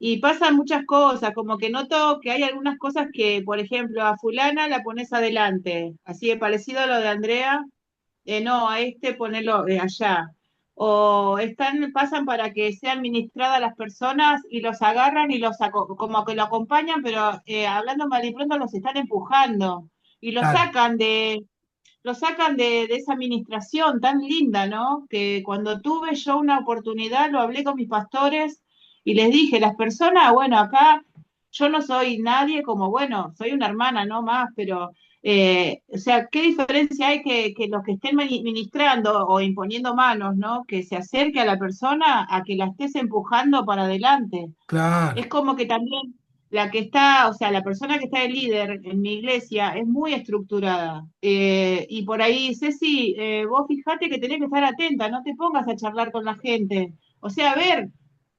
y pasan muchas cosas, como que noto que hay algunas cosas que, por ejemplo, a fulana la pones adelante, así de parecido a lo de Andrea, no, a este ponelo allá. O pasan para que sean ministradas las personas y los agarran y como que lo acompañan, pero hablando mal y pronto los están empujando y claro, lo sacan de esa administración tan linda, ¿no? Que cuando tuve yo una oportunidad, lo hablé con mis pastores y les dije, las personas, bueno, acá yo no soy nadie como, bueno, soy una hermana, no más, pero, o sea, ¿qué diferencia hay que los que estén ministrando o imponiendo manos, ¿no? Que se acerque a la persona a que la estés empujando para adelante? Es claro, como que también la que está, o sea, la persona que está de líder en mi iglesia es muy estructurada. Y por ahí, Ceci, vos fijate que tenés que estar atenta, no te pongas a charlar con la gente. O sea, a ver,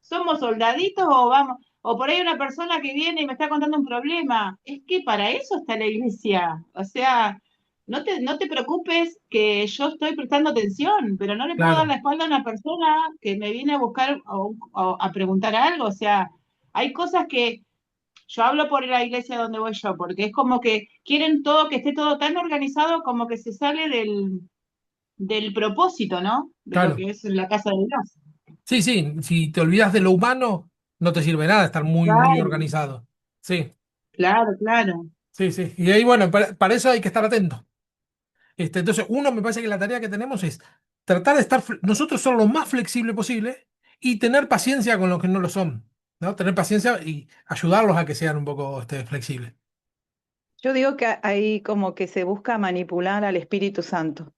¿somos soldaditos o vamos? O por ahí una persona que viene y me está contando un problema. Es que para eso está la iglesia. O sea, no te preocupes que yo estoy prestando atención, pero no le puedo dar claro, la espalda a una persona que me viene a buscar o a preguntar algo. O sea, hay cosas que yo hablo por la iglesia donde voy yo, porque es como que quieren todo, que esté todo tan organizado como que se sale del propósito, ¿no? De lo claro. que es la casa de Dios. Sí, sí, si te olvidas de lo humano, no te sirve nada estar muy, muy Claro, organizado. Sí, claro, claro. sí, sí. Y ahí, bueno, para eso hay que estar atento. Entonces, uno me parece que la tarea que tenemos es tratar de estar, nosotros ser lo más flexible posible y tener paciencia con los que no lo son, ¿no? Tener paciencia y ayudarlos a que sean un poco flexibles. Yo digo que ahí como que se busca manipular al Espíritu Santo.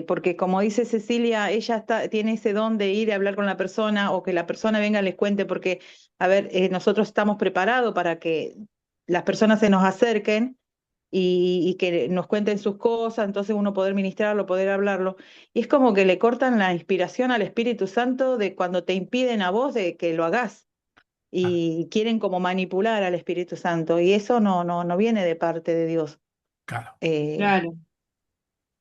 porque como dice Cecilia, ella tiene ese don de ir a hablar con la persona o que la persona venga y les cuente, porque, a ver, nosotros estamos preparados para que las personas se nos acerquen y que nos cuenten sus cosas, entonces uno poder ministrarlo, poder hablarlo. Y es como que le cortan la inspiración al Espíritu Santo de cuando te impiden a vos de que lo hagas Ah, y quieren como manipular al Espíritu Santo y eso no viene de parte de Dios. claro. Eh, Claro,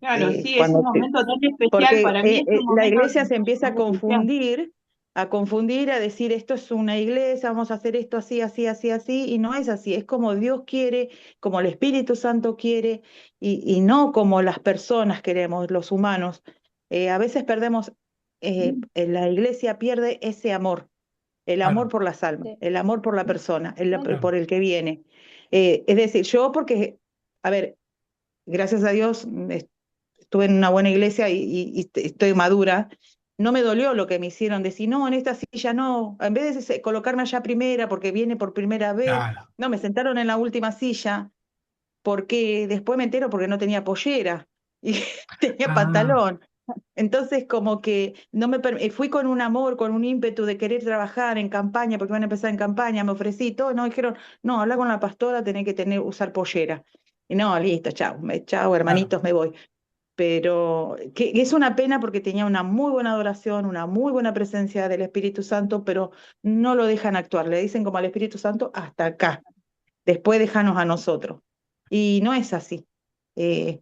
claro, sí, es un cuando momento tan especial. porque Para mí es un la momento iglesia se empieza muy especial. a confundir, a decir esto es una iglesia, vamos a hacer esto así, así, así, así, y no es así, es como Dios quiere, como el Espíritu Santo quiere, y no como las personas queremos, los humanos. A veces perdemos, la iglesia pierde ese amor, el amor Claro, por las almas, Sí. el amor por la persona, Bueno, claro. por el que viene. Es decir, yo porque, a ver, gracias a Dios, estuve en una buena iglesia y estoy madura, no me dolió lo que me hicieron, decir, no, en esta silla no, en vez de colocarme allá primera porque viene por primera vez, Claro. no, me sentaron en la última silla porque después me entero porque no tenía pollera y tenía Ah, pantalón. Entonces, como que no fui con un amor, con un ímpetu de querer trabajar en campaña, porque van a empezar en campaña, me ofrecí todo, no, dijeron, no, habla con la pastora, tenés que usar pollera. Y no, listo, chao, chao, claro. hermanitos, me voy, pero que es una pena porque tenía una muy buena adoración, una muy buena presencia del Espíritu Santo, pero no lo dejan actuar, le dicen como al Espíritu Santo, hasta acá, después déjanos a nosotros. Y no es así. Eh,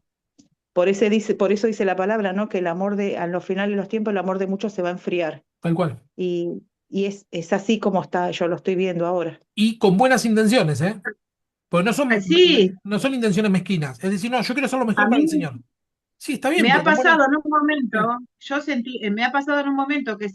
por eso dice la palabra, ¿no? Que el amor a los finales de los tiempos, el amor de muchos se va a enfriar. Tal cual. Y es así como está, yo lo estoy viendo ahora. Y con buenas intenciones, ¿eh? Pues Ah, sí, no son intenciones mezquinas. Es decir, no, yo quiero hacer lo a mejor para el mí Señor. Sí, está bien, me pero ha con buenas. pasado en un momento, Sí. me ha pasado en un momento que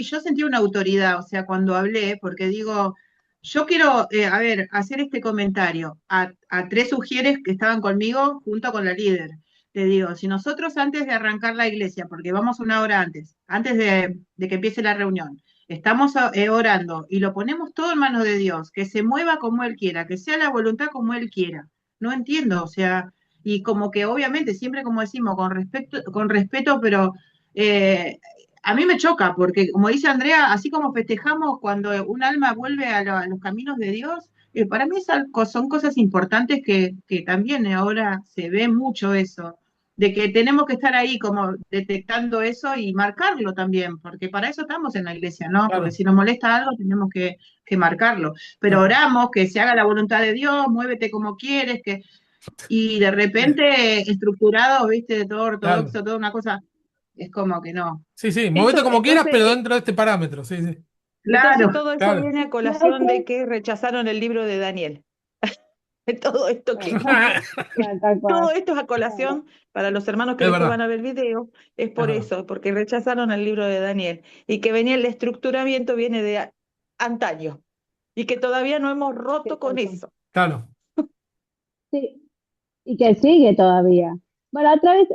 yo sentí una autoridad, o sea, cuando hablé, porque digo, yo quiero, a ver, hacer este comentario a tres sugieres que estaban conmigo junto con la líder. Te digo, si nosotros antes de arrancar la iglesia, porque vamos una hora antes de que empiece la reunión, estamos orando y lo ponemos todo en manos de Dios, que se mueva como Él quiera, que sea la voluntad como Él quiera. No entiendo, o sea, y como que obviamente, siempre como decimos, con respeto, pero eh, a mí me choca, porque como dice Andrea, así como festejamos cuando un alma vuelve a los caminos de Dios, para mí son cosas importantes que también ahora se ve mucho eso, de que tenemos que estar ahí como detectando eso y marcarlo también, porque para eso estamos en la iglesia, ¿no? Porque Claro, si nos molesta algo tenemos que marcarlo. tal Pero cual. oramos que se haga la voluntad de Dios, muévete como quieres, que y de Eh, repente estructurado, viste, de todo Claro. ortodoxo, toda una cosa, es como que no. Sí, sí, movete Eso, como quieras, pero dentro de este parámetro. Sí, sí. Claro, entonces todo eso Claro. viene a ¿sabes colación de qué? que rechazaron el libro de Daniel. Todo esto Bueno, que tal todo cual. esto es a Claro. colación para los hermanos que Es después van verdad, a ver el video, es es por verdad. eso, porque rechazaron el libro de Daniel y que venía el estructuramiento viene de antaño y que todavía no hemos Sí, roto con tal cual. eso. Claro. Sí, y que sigue todavía. Bueno, otra vez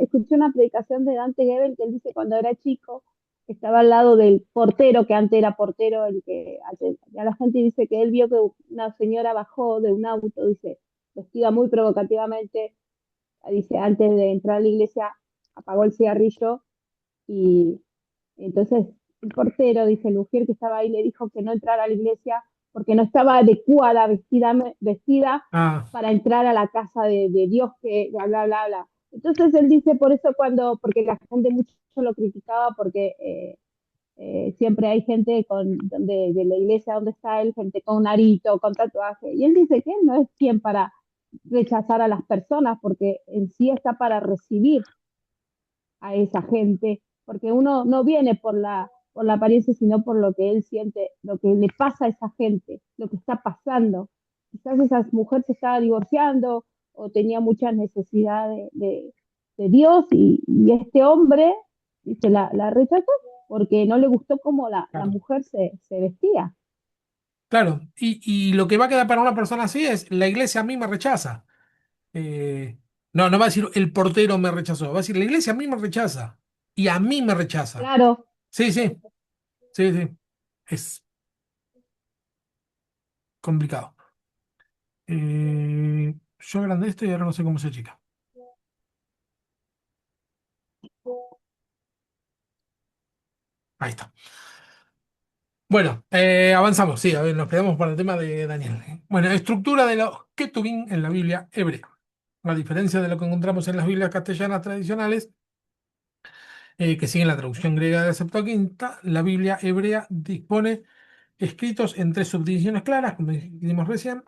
escuché una predicación de Dante Gebel que él dice cuando era chico, estaba al lado del portero, que antes era portero, el que ya la gente dice que él vio que una señora bajó de un auto, dice, vestida muy provocativamente, dice, antes de entrar a la iglesia, apagó el cigarrillo y entonces el portero, dice, el mujer que estaba ahí le dijo que no entrara a la iglesia porque no estaba adecuada vestida Ah, para entrar a la casa de Dios, que bla, bla, bla, bla. Entonces él dice, por eso porque la gente mucho lo criticaba, porque siempre hay gente de la iglesia donde está él, gente con un arito, con tatuaje, y él dice que él no es quien para rechazar a las personas, porque en sí está para recibir a esa gente, porque uno no viene por la apariencia, sino por lo que él siente, lo que le pasa a esa gente, lo que está pasando. Quizás esa mujer se estaba divorciando o tenía mucha necesidad de Dios y este hombre dice, la rechazó porque no le gustó cómo la claro. mujer se vestía. Claro. Y lo que va a quedar para una persona así es, la iglesia a mí me rechaza. Eh, no, no va a decir el portero me rechazó, va a decir la iglesia a mí me rechaza. Y a mí me rechaza. Claro, Sí, sí, sí, sí. Es complicado. Yo agrandé esto y ahora no sé cómo se chica. Ahí está. Bueno, avanzamos, sí, a ver, nos quedamos para el tema de Daniel. Bueno, estructura de los Ketuvim en la Biblia hebrea. A diferencia de lo que encontramos en las Biblias castellanas tradicionales, que siguen la traducción griega de la Septuaginta, la Biblia hebrea dispone escritos en tres subdivisiones claras, como dijimos recién.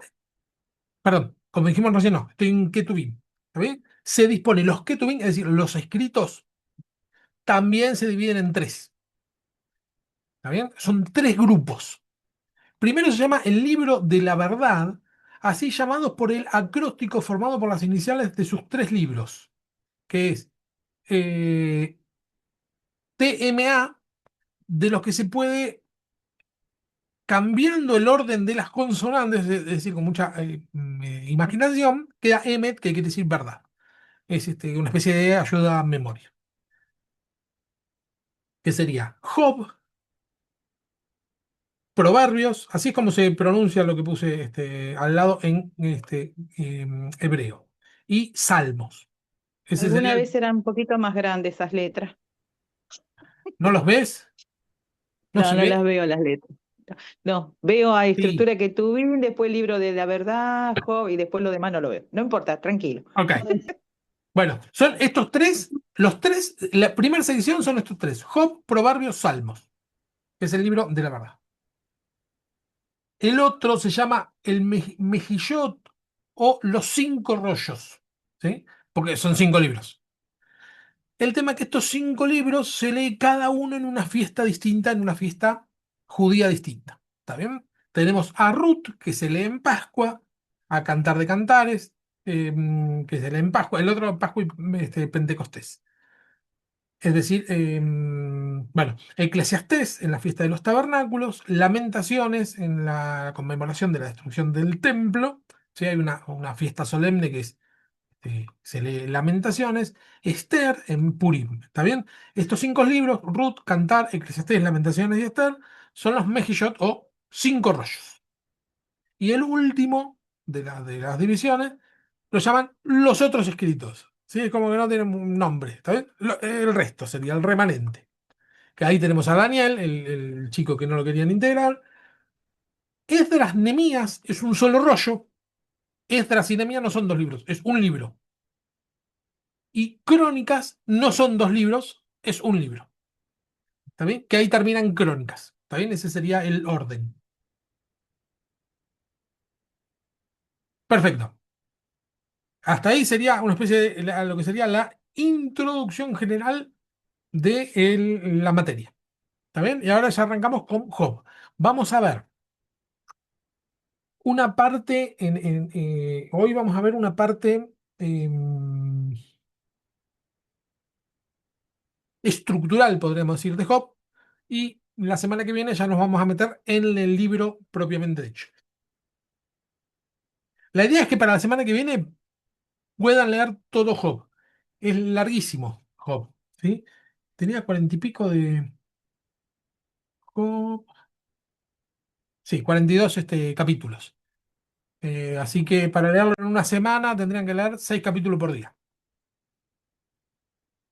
Perdón, como dijimos recién, no, estoy en Ketuvim. ¿Está bien? Se dispone los Ketuvim, es decir, los escritos, también se dividen en tres. ¿Está bien? Son tres grupos. Primero se llama el libro de la verdad, así llamados por el acróstico formado por las iniciales de sus tres libros, que es eh, TMA, de los que se puede, cambiando el orden de las consonantes, es decir, con mucha imaginación, queda Emet, que quiere decir verdad. Es una especie de ayuda a memoria. Que sería Job, Proverbios, así es como se pronuncia lo que puse al lado en hebreo. Y Salmos. Ese sería Alguna vez eran un poquito más grandes esas letras. ¿No los ves? ¿No No, se no las ve? veo las letras. No, veo a Sí. estructura que tuvimos, después el libro de la verdad, Job, y después lo demás no lo veo. No importa, tranquilo. Ok. Bueno, son estos tres, los tres, la primera sección son estos tres: Job, Proverbios, Salmos, que es el libro de la verdad. El otro se llama el Mejillot o los cinco rollos, ¿sí? Porque son cinco libros. El tema es que estos cinco libros se lee cada uno en una fiesta distinta, en una fiesta judía distinta. ¿Está bien? Tenemos a Ruth, que se lee en Pascua, a Cantar de Cantares, que se lee en Pascua, el otro Pascua y Pentecostés. Es decir, bueno, Eclesiastés en la fiesta de los tabernáculos, Lamentaciones en la conmemoración de la destrucción del templo, ¿sí? Hay una fiesta solemne que es, se lee Lamentaciones, Esther en Purim, ¿está bien? Estos cinco libros, Ruth, Cantar, Eclesiastés, Lamentaciones y Esther, son los Mejillot o cinco rollos. Y el último de las divisiones lo llaman los otros escritos. ¿Sí? Es como que no tienen un nombre, ¿está bien? El resto sería el remanente. Que ahí tenemos a Daniel, el chico que no lo querían integrar. Esdras, Nemías es un solo rollo. Esdras y Nemías no son dos libros, es un libro. Y Crónicas no son dos libros, es un libro. ¿Está bien? Que ahí terminan Crónicas. ¿Está bien? Ese sería el orden. Perfecto. Hasta ahí sería una especie de lo que sería la introducción general de la materia. ¿Está bien? Y ahora ya arrancamos con Job. Vamos a ver una parte, hoy vamos a ver una parte estructural, podríamos decir, de Job, y la semana que viene ya nos vamos a meter en el libro propiamente dicho. La idea es que para la semana que viene puedan leer todo Job. Es larguísimo Job, ¿sí? Tenía 40 y pico de Job. Sí, 42 capítulos. Así que para leerlo en una semana tendrían que leer 6 capítulos por día.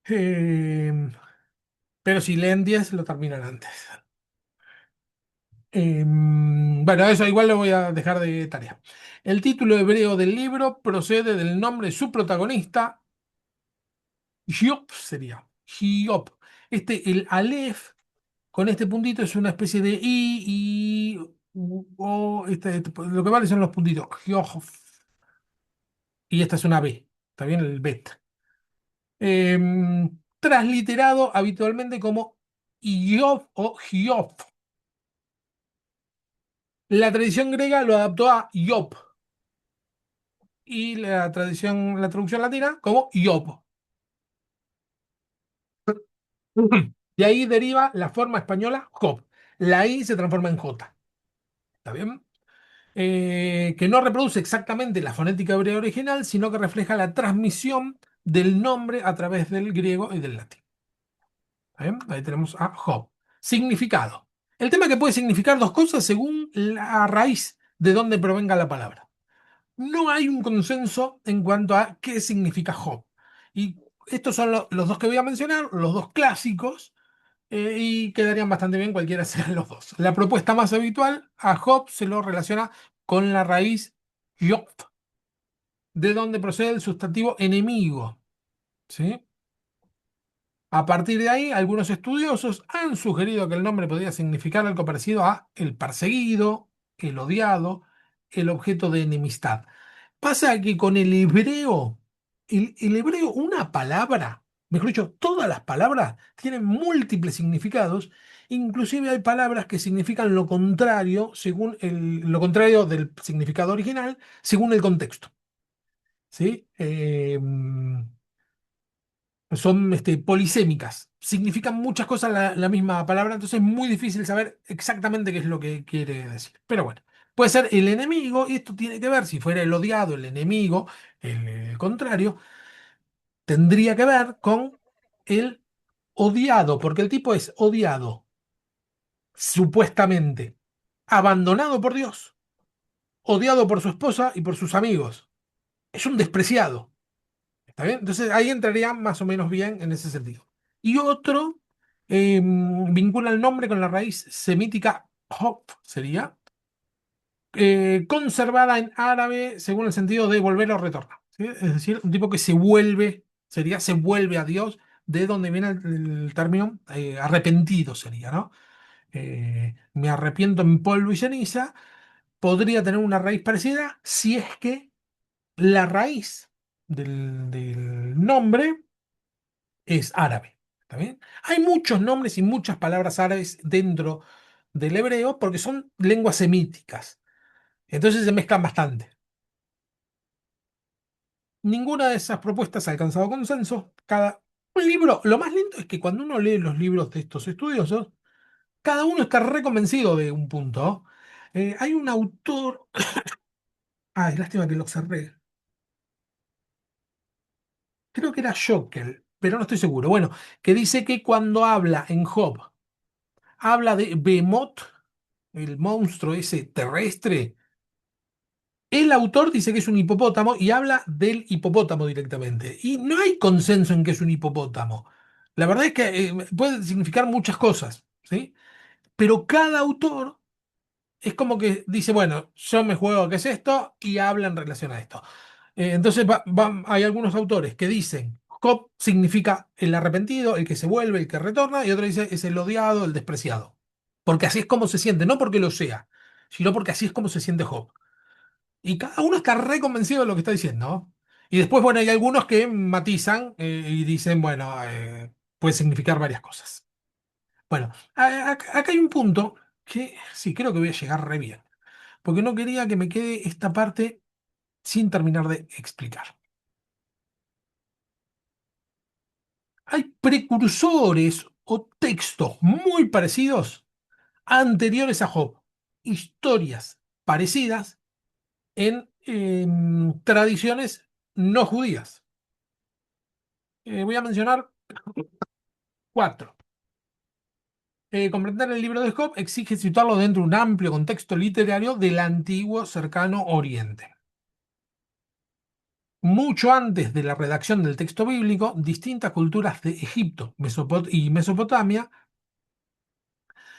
Eh, pero si leen 10 lo terminan antes. Bueno, eso igual lo voy a dejar de tarea. El título hebreo del libro procede del nombre de su protagonista, Hiob sería. Hiob. El Aleph con este puntito es una especie de o, lo que vale son los puntitos. Hiob. Y esta es una B. ¿Está bien? El bet. Transliterado habitualmente como Hiob o Hiob. La tradición griega lo adaptó a Job y la traducción latina como Job. De ahí deriva la forma española Job. La I se transforma en J. ¿Está bien? Que no reproduce exactamente la fonética hebrea original, sino que refleja la transmisión del nombre a través del griego y del latín. ¿Está bien? Ahí tenemos a Job. Significado. El tema que puede significar dos cosas según la raíz de donde provenga la palabra. No hay un consenso en cuanto a qué significa Job. Y estos son los dos que voy a mencionar, los dos clásicos, y quedarían bastante bien cualquiera sean los dos. La propuesta más habitual, a Job se lo relaciona con la raíz Job, de donde procede el sustantivo enemigo. ¿Sí? A partir de ahí, algunos estudiosos han sugerido que el nombre podría significar algo parecido a el perseguido, el odiado, el objeto de enemistad. Pasa que con el hebreo, una palabra, mejor dicho, todas las palabras tienen múltiples significados, inclusive hay palabras que significan lo contrario, lo contrario del significado original, según el contexto. ¿Sí? Son polisémicas, significan muchas cosas la misma palabra, entonces es muy difícil saber exactamente qué es lo que quiere decir. Pero bueno, puede ser el enemigo, y esto tiene que ver, si fuera el odiado, el enemigo, el contrario, tendría que ver con el odiado, porque el tipo es odiado, supuestamente, abandonado por Dios, odiado por su esposa y por sus amigos. Es un despreciado. ¿Está bien? Entonces ahí entraría más o menos bien en ese sentido. Y otro vincula el nombre con la raíz semítica hop, sería, conservada en árabe según el sentido de volver o retornar. ¿Sí? Es decir, un tipo que se vuelve, sería se vuelve a Dios, de donde viene el término arrepentido, sería, ¿no? Me arrepiento en polvo y ceniza, podría tener una raíz parecida si es que la raíz del nombre es árabe. ¿Está bien? Hay muchos nombres y muchas palabras árabes dentro del hebreo porque son lenguas semíticas. Entonces se mezclan bastante. Ninguna de esas propuestas ha alcanzado consenso. Un libro, lo más lindo es que cuando uno lee los libros de estos estudiosos, cada uno está reconvencido de un punto. Hay un autor, ay, lástima que lo cerré, creo que era Schockel, pero no estoy seguro. Bueno, que dice que cuando habla en Job, habla de Behemoth, el monstruo ese terrestre. El autor dice que es un hipopótamo y habla del hipopótamo directamente. Y no hay consenso en que es un hipopótamo. La verdad es que puede significar muchas cosas, ¿sí? Pero cada autor es como que dice, bueno, yo me juego qué es esto y habla en relación a esto. Entonces hay algunos autores que dicen, Job significa el arrepentido, el que se vuelve, el que retorna, y otro dice es el odiado, el despreciado. Porque así es como se siente, no porque lo sea, sino porque así es como se siente Job. Y cada uno está re convencido de lo que está diciendo, ¿no? Y después, bueno, hay algunos que matizan y dicen, bueno, puede significar varias cosas. Bueno, acá hay un punto que sí, creo que voy a llegar re bien, porque no quería que me quede esta parte sin terminar de explicar. Hay precursores o textos muy parecidos anteriores a Job, historias parecidas en tradiciones no judías. Voy a mencionar cuatro. Comprender el libro de Job exige situarlo dentro de un amplio contexto literario del antiguo cercano Oriente. Mucho antes de la redacción del texto bíblico, distintas culturas de Egipto y Mesopotamia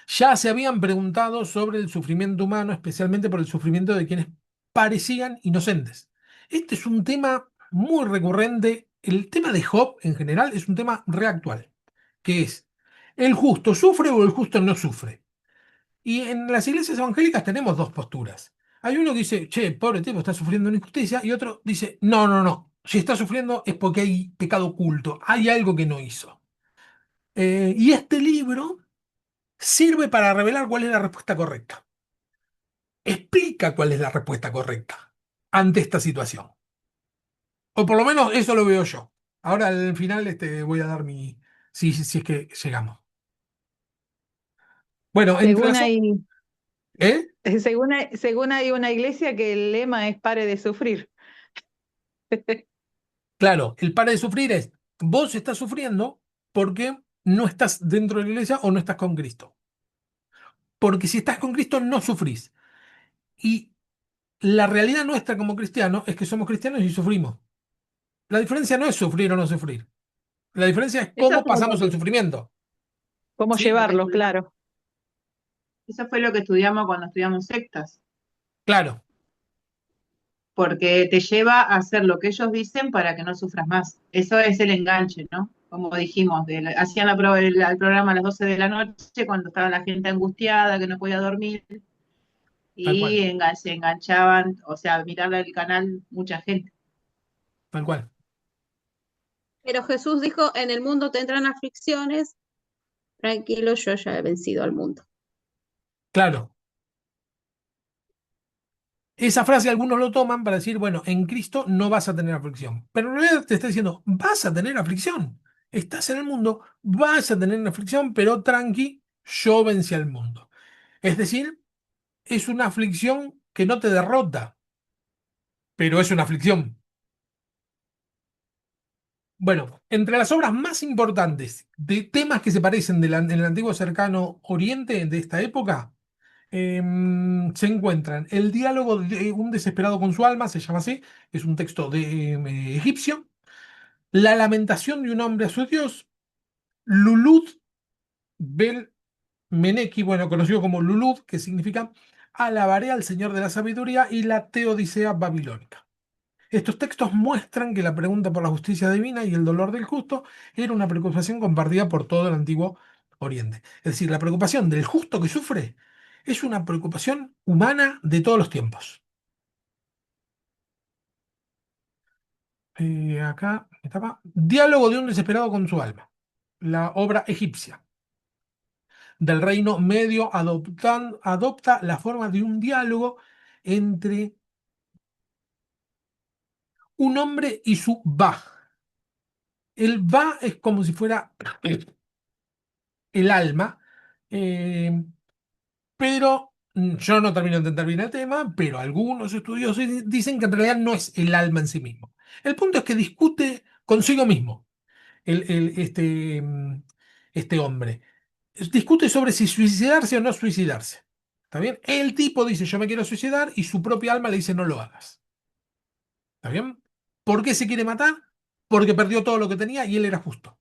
ya se habían preguntado sobre el sufrimiento humano, especialmente por el sufrimiento de quienes parecían inocentes. Este es un tema muy recurrente. El tema de Job en general es un tema reactual, que es, ¿el justo sufre o el justo no sufre? Y en las iglesias evangélicas tenemos dos posturas. Hay uno que dice, che, pobre tipo, está sufriendo una injusticia, y otro dice, no, no, no, si está sufriendo es porque hay pecado oculto, hay algo que no hizo. Y este libro sirve para revelar cuál es la respuesta correcta. Explica cuál es la respuesta correcta ante esta situación. O por lo menos eso lo veo yo. Ahora al final voy a dar si es que llegamos. Bueno, entre Según las... hay, ¿Eh? según hay una iglesia que el lema es pare de sufrir. Claro, el para de sufrir es, vos estás sufriendo porque no estás dentro de la iglesia o no estás con Cristo. Porque si estás con Cristo no sufrís. Y la realidad nuestra como cristianos es que somos cristianos y sufrimos. La diferencia no es sufrir o no sufrir. La diferencia es Eso cómo es como pasamos el sufrimiento. ¿Cómo Sí, Lo que llevarlo? estudiamos. Claro. Eso fue lo que estudiamos cuando estudiamos sectas, claro, porque te lleva a hacer lo que ellos dicen para que no sufras más. Eso es el enganche, ¿no? Como dijimos, hacían el programa a las 12 de la noche cuando estaba la gente angustiada, que no podía dormir, tal cual, y se enganchaban, o sea, a mirar el canal mucha gente. tal cual. Pero Jesús dijo, en el mundo tendrán aflicciones, tranquilo, yo ya he vencido al mundo. Claro. Esa frase algunos lo toman para decir, bueno, en Cristo no vas a tener aflicción. Pero en realidad te está diciendo, vas a tener aflicción. Estás en el mundo, vas a tener aflicción, pero tranqui, yo vencí al mundo. Es decir, es una aflicción que no te derrota, pero es una aflicción. Bueno, entre las obras más importantes de temas que se parecen en el antiguo cercano Oriente de esta época, se encuentran el diálogo de un desesperado con su alma, se llama así, es un texto de, egipcio, la lamentación de un hombre a su Dios, Lulud Bel Meneki, bueno, conocido como Lulud, que significa alabaré al Señor de la sabiduría, y la Teodicea babilónica. Estos textos muestran que la pregunta por la justicia divina y el dolor del justo era una preocupación compartida por todo el antiguo Oriente. Es decir, la preocupación del justo que sufre es una preocupación humana de todos los tiempos. Acá estaba. Diálogo de un desesperado con su alma. La obra egipcia del Reino Medio adopta la forma de un diálogo entre un hombre y su Ba. El Ba es como si fuera el alma, eh, pero yo no termino de entender bien el tema, pero algunos estudiosos dicen que en realidad no es el alma en sí mismo. El punto es que discute consigo mismo este hombre. Discute sobre si suicidarse o no suicidarse. ¿Está bien? El tipo dice yo me quiero suicidar y su propia alma le dice no lo hagas. ¿Está bien? ¿Por qué se quiere matar? Porque perdió todo lo que tenía y él era justo.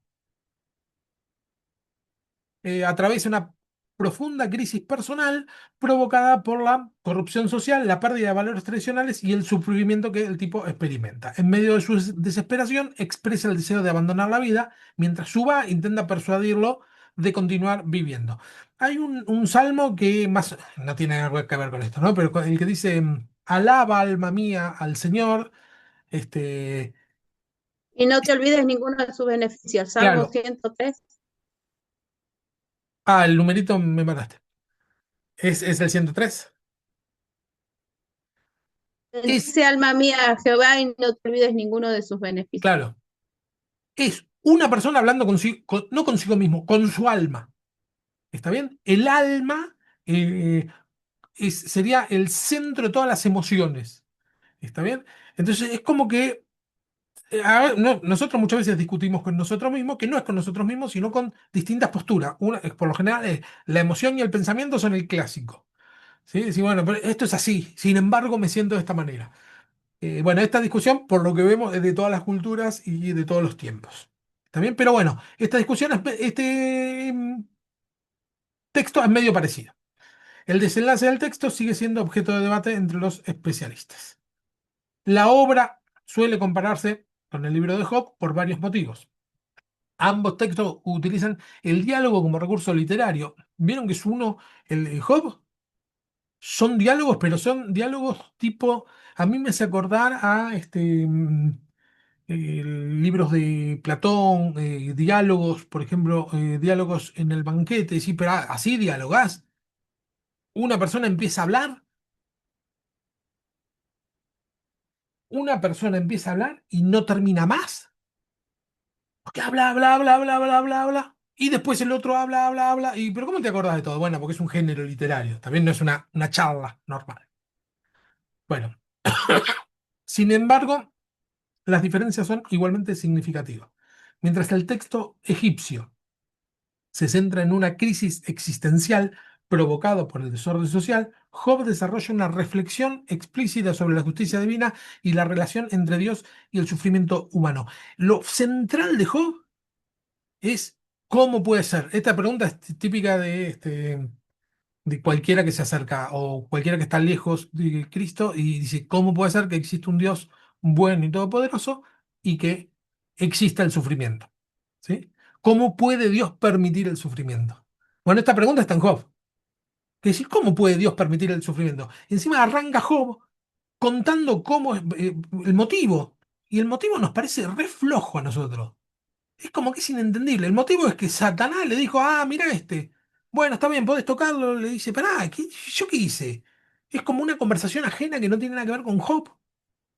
Atraviesa una profunda crisis personal provocada por la corrupción social, la pérdida de valores tradicionales y el sufrimiento que el tipo experimenta. En medio de su desesperación, expresa el deseo de abandonar la vida, mientras Suba intenta persuadirlo de continuar viviendo. Hay un salmo que más no tiene nada que ver con esto, ¿no? Pero el que dice, alaba alma mía al Señor, este, Y no te olvides ninguno de sus beneficios. Salmo claro, 103. el numerito me mataste. Es el 103. Es, Bendice alma mía a Jehová y no te olvides ninguno de sus beneficios. claro, es una persona hablando consigo, no consigo mismo, con su alma. ¿Está bien? El alma sería el centro de todas las emociones. ¿Está bien? Entonces es como que a ver, nosotros muchas veces discutimos con nosotros mismos, que no es con nosotros mismos, sino con distintas posturas. Por lo general, la emoción y el pensamiento son el clásico. ¿Sí? Decir, bueno, pero esto es así, sin embargo me siento de esta manera. Bueno, esta discusión, por lo que vemos, es de todas las culturas y de todos los tiempos. ¿Está bien? Pero bueno, esta discusión, texto es medio parecido. El desenlace del texto sigue siendo objeto de debate entre los especialistas. La obra suele compararse con el libro de Job por varios motivos. Ambos textos utilizan el diálogo como recurso literario. ¿Vieron que es uno, el Job? Son diálogos, pero son diálogos tipo, a mí me hace acordar a libros de Platón, diálogos, por ejemplo, diálogos en el banquete, sí, pero así dialogás. Una persona empieza a hablar, una persona empieza a hablar y no termina más. Porque habla, habla, habla, habla, habla, habla, habla. Y después el otro habla, habla, habla. ¿Pero cómo te acordás de todo? Bueno, porque es un género literario. También no es una charla normal. Bueno, sin embargo, las diferencias son igualmente significativas. Mientras el texto egipcio se centra en una crisis existencial provocada por el desorden social, Job desarrolla una reflexión explícita sobre la justicia divina y la relación entre Dios y el sufrimiento humano. Lo central de Job es ¿Cómo puede ser? Esta pregunta es típica de cualquiera que se acerca o cualquiera que está lejos de Cristo y dice, ¿cómo puede ser que exista un Dios bueno y todopoderoso y que exista el sufrimiento? ¿Sí? ¿Cómo puede Dios permitir el sufrimiento? Bueno, esta pregunta está en Job. Que decir, ¿cómo puede Dios permitir el sufrimiento? Encima arranca Job contando cómo es el motivo. Y el motivo nos parece re flojo a nosotros. Es como que es inentendible. El motivo es que Satanás le dijo, ah, mira este. Bueno, está bien, podés tocarlo. Le dice, pará, ¿yo qué hice? Es como una conversación ajena que no tiene nada que ver con Job.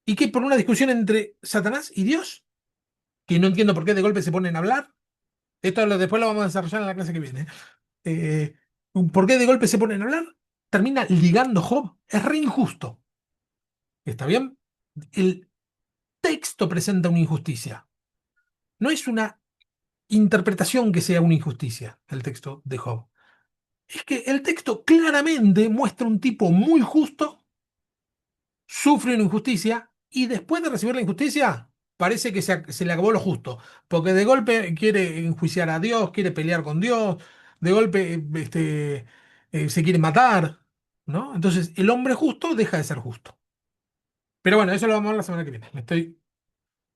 Y que por una discusión entre Satanás y Dios, que no entiendo por qué de golpe se ponen a hablar. Esto después lo vamos a desarrollar en la clase que viene. Eh, ¿Por qué de golpe se ponen a hablar? Termina ligando Job. Es re injusto. ¿Está bien? El texto presenta una injusticia. No es una interpretación que sea una injusticia, el texto de Job. Es que el texto claramente muestra un tipo muy justo, sufre una injusticia y después de recibir la injusticia parece que se le acabó lo justo, porque de golpe quiere enjuiciar a Dios, quiere pelear con Dios, de golpe se quiere matar, ¿no? Entonces el hombre justo deja de ser justo. Pero bueno, eso lo vamos a ver la semana que viene. Me estoy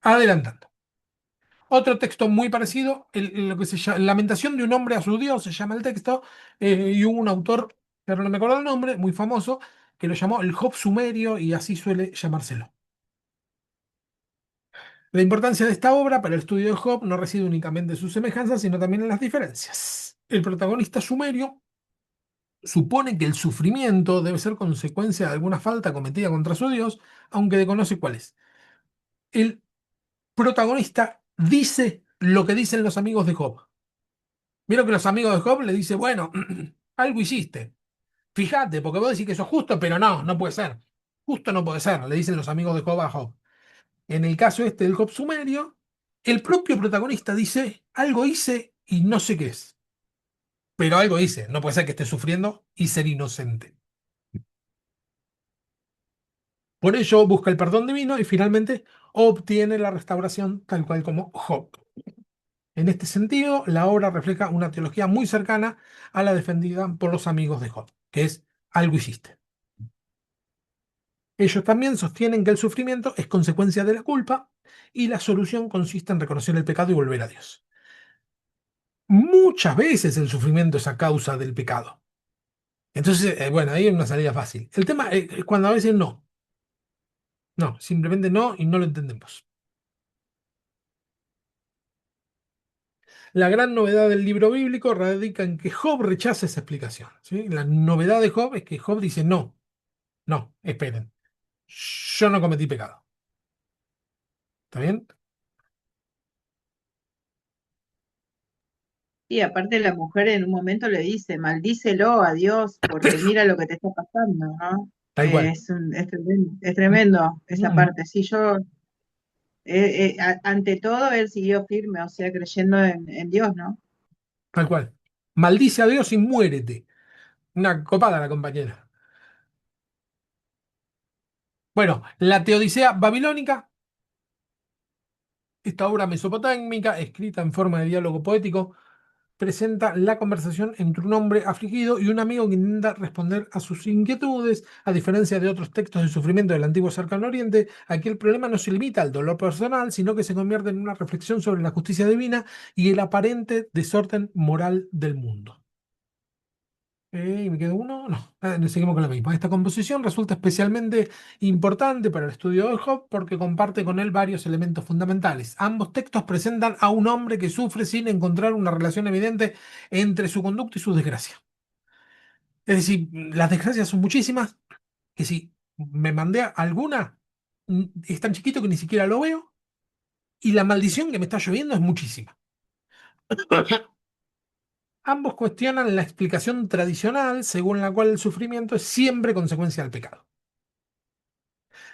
adelantando. Otro texto muy parecido, lo que se llama Lamentación de un hombre a su Dios, se llama el texto, y hubo un autor, pero no me acuerdo el nombre, muy famoso, que lo llamó el Job sumerio y así suele llamárselo. La importancia de esta obra para el estudio de Job no reside únicamente en sus semejanzas, sino también en las diferencias. El protagonista sumerio supone que el sufrimiento debe ser consecuencia de alguna falta cometida contra su Dios, aunque desconoce cuál es. El protagonista dice lo que dicen los amigos de Job. Vieron que los amigos de Job le dicen, bueno, algo hiciste. Fíjate, porque vos decís que sos justo, pero no, no puede ser. Justo no puede ser, le dicen los amigos de Job a Job. En el caso este del Job sumerio, el propio protagonista dice, algo hice y no sé qué es. Pero algo hice, no puede ser que esté sufriendo y ser inocente. Por ello busca el perdón divino y finalmente obtiene la restauración tal cual como Job. En este sentido, la obra refleja una teología muy cercana a la defendida por los amigos de Job, que es algo hiciste. Ellos también sostienen que el sufrimiento es consecuencia de la culpa y la solución consiste en reconocer el pecado y volver a Dios. Muchas veces el sufrimiento es a causa del pecado. Entonces, bueno, ahí hay una salida fácil. El tema es cuando a veces no. No, simplemente no y no lo entendemos. La gran novedad del libro bíblico radica en que Job rechaza esa explicación. ¿Sí? La novedad de Job es que Job dice, no, no, esperen, yo no cometí pecado. ¿Está bien? Y aparte la mujer en un momento le dice, maldícelo a Dios porque mira lo que te está pasando, ¿no? Tal cual. Es tremendo esa Mm, parte. Sí, yo, ante todo, él siguió firme, o sea, creyendo en Dios, ¿no? tal cual. Maldice a Dios y muérete. Una copada la compañera. Bueno, la Teodicea babilónica, esta obra mesopotámica, escrita en forma de diálogo poético, presenta la conversación entre un hombre afligido y un amigo que intenta responder a sus inquietudes. A diferencia de otros textos de sufrimiento del antiguo Cercano Oriente, aquí el problema no se limita al dolor personal, sino que se convierte en una reflexión sobre la justicia divina y el aparente desorden moral del mundo. ¿Y me quedó uno? No, seguimos con la misma. Esta composición resulta especialmente importante para el estudio de Job porque comparte con él varios elementos fundamentales. Ambos textos presentan a un hombre que sufre sin encontrar una relación evidente entre su conducta y su desgracia. Es decir, las desgracias son muchísimas, que si me mandé alguna, es tan chiquito que ni siquiera lo veo, y la maldición que me está lloviendo es muchísima. Ambos cuestionan la explicación tradicional según la cual el sufrimiento es siempre consecuencia del pecado.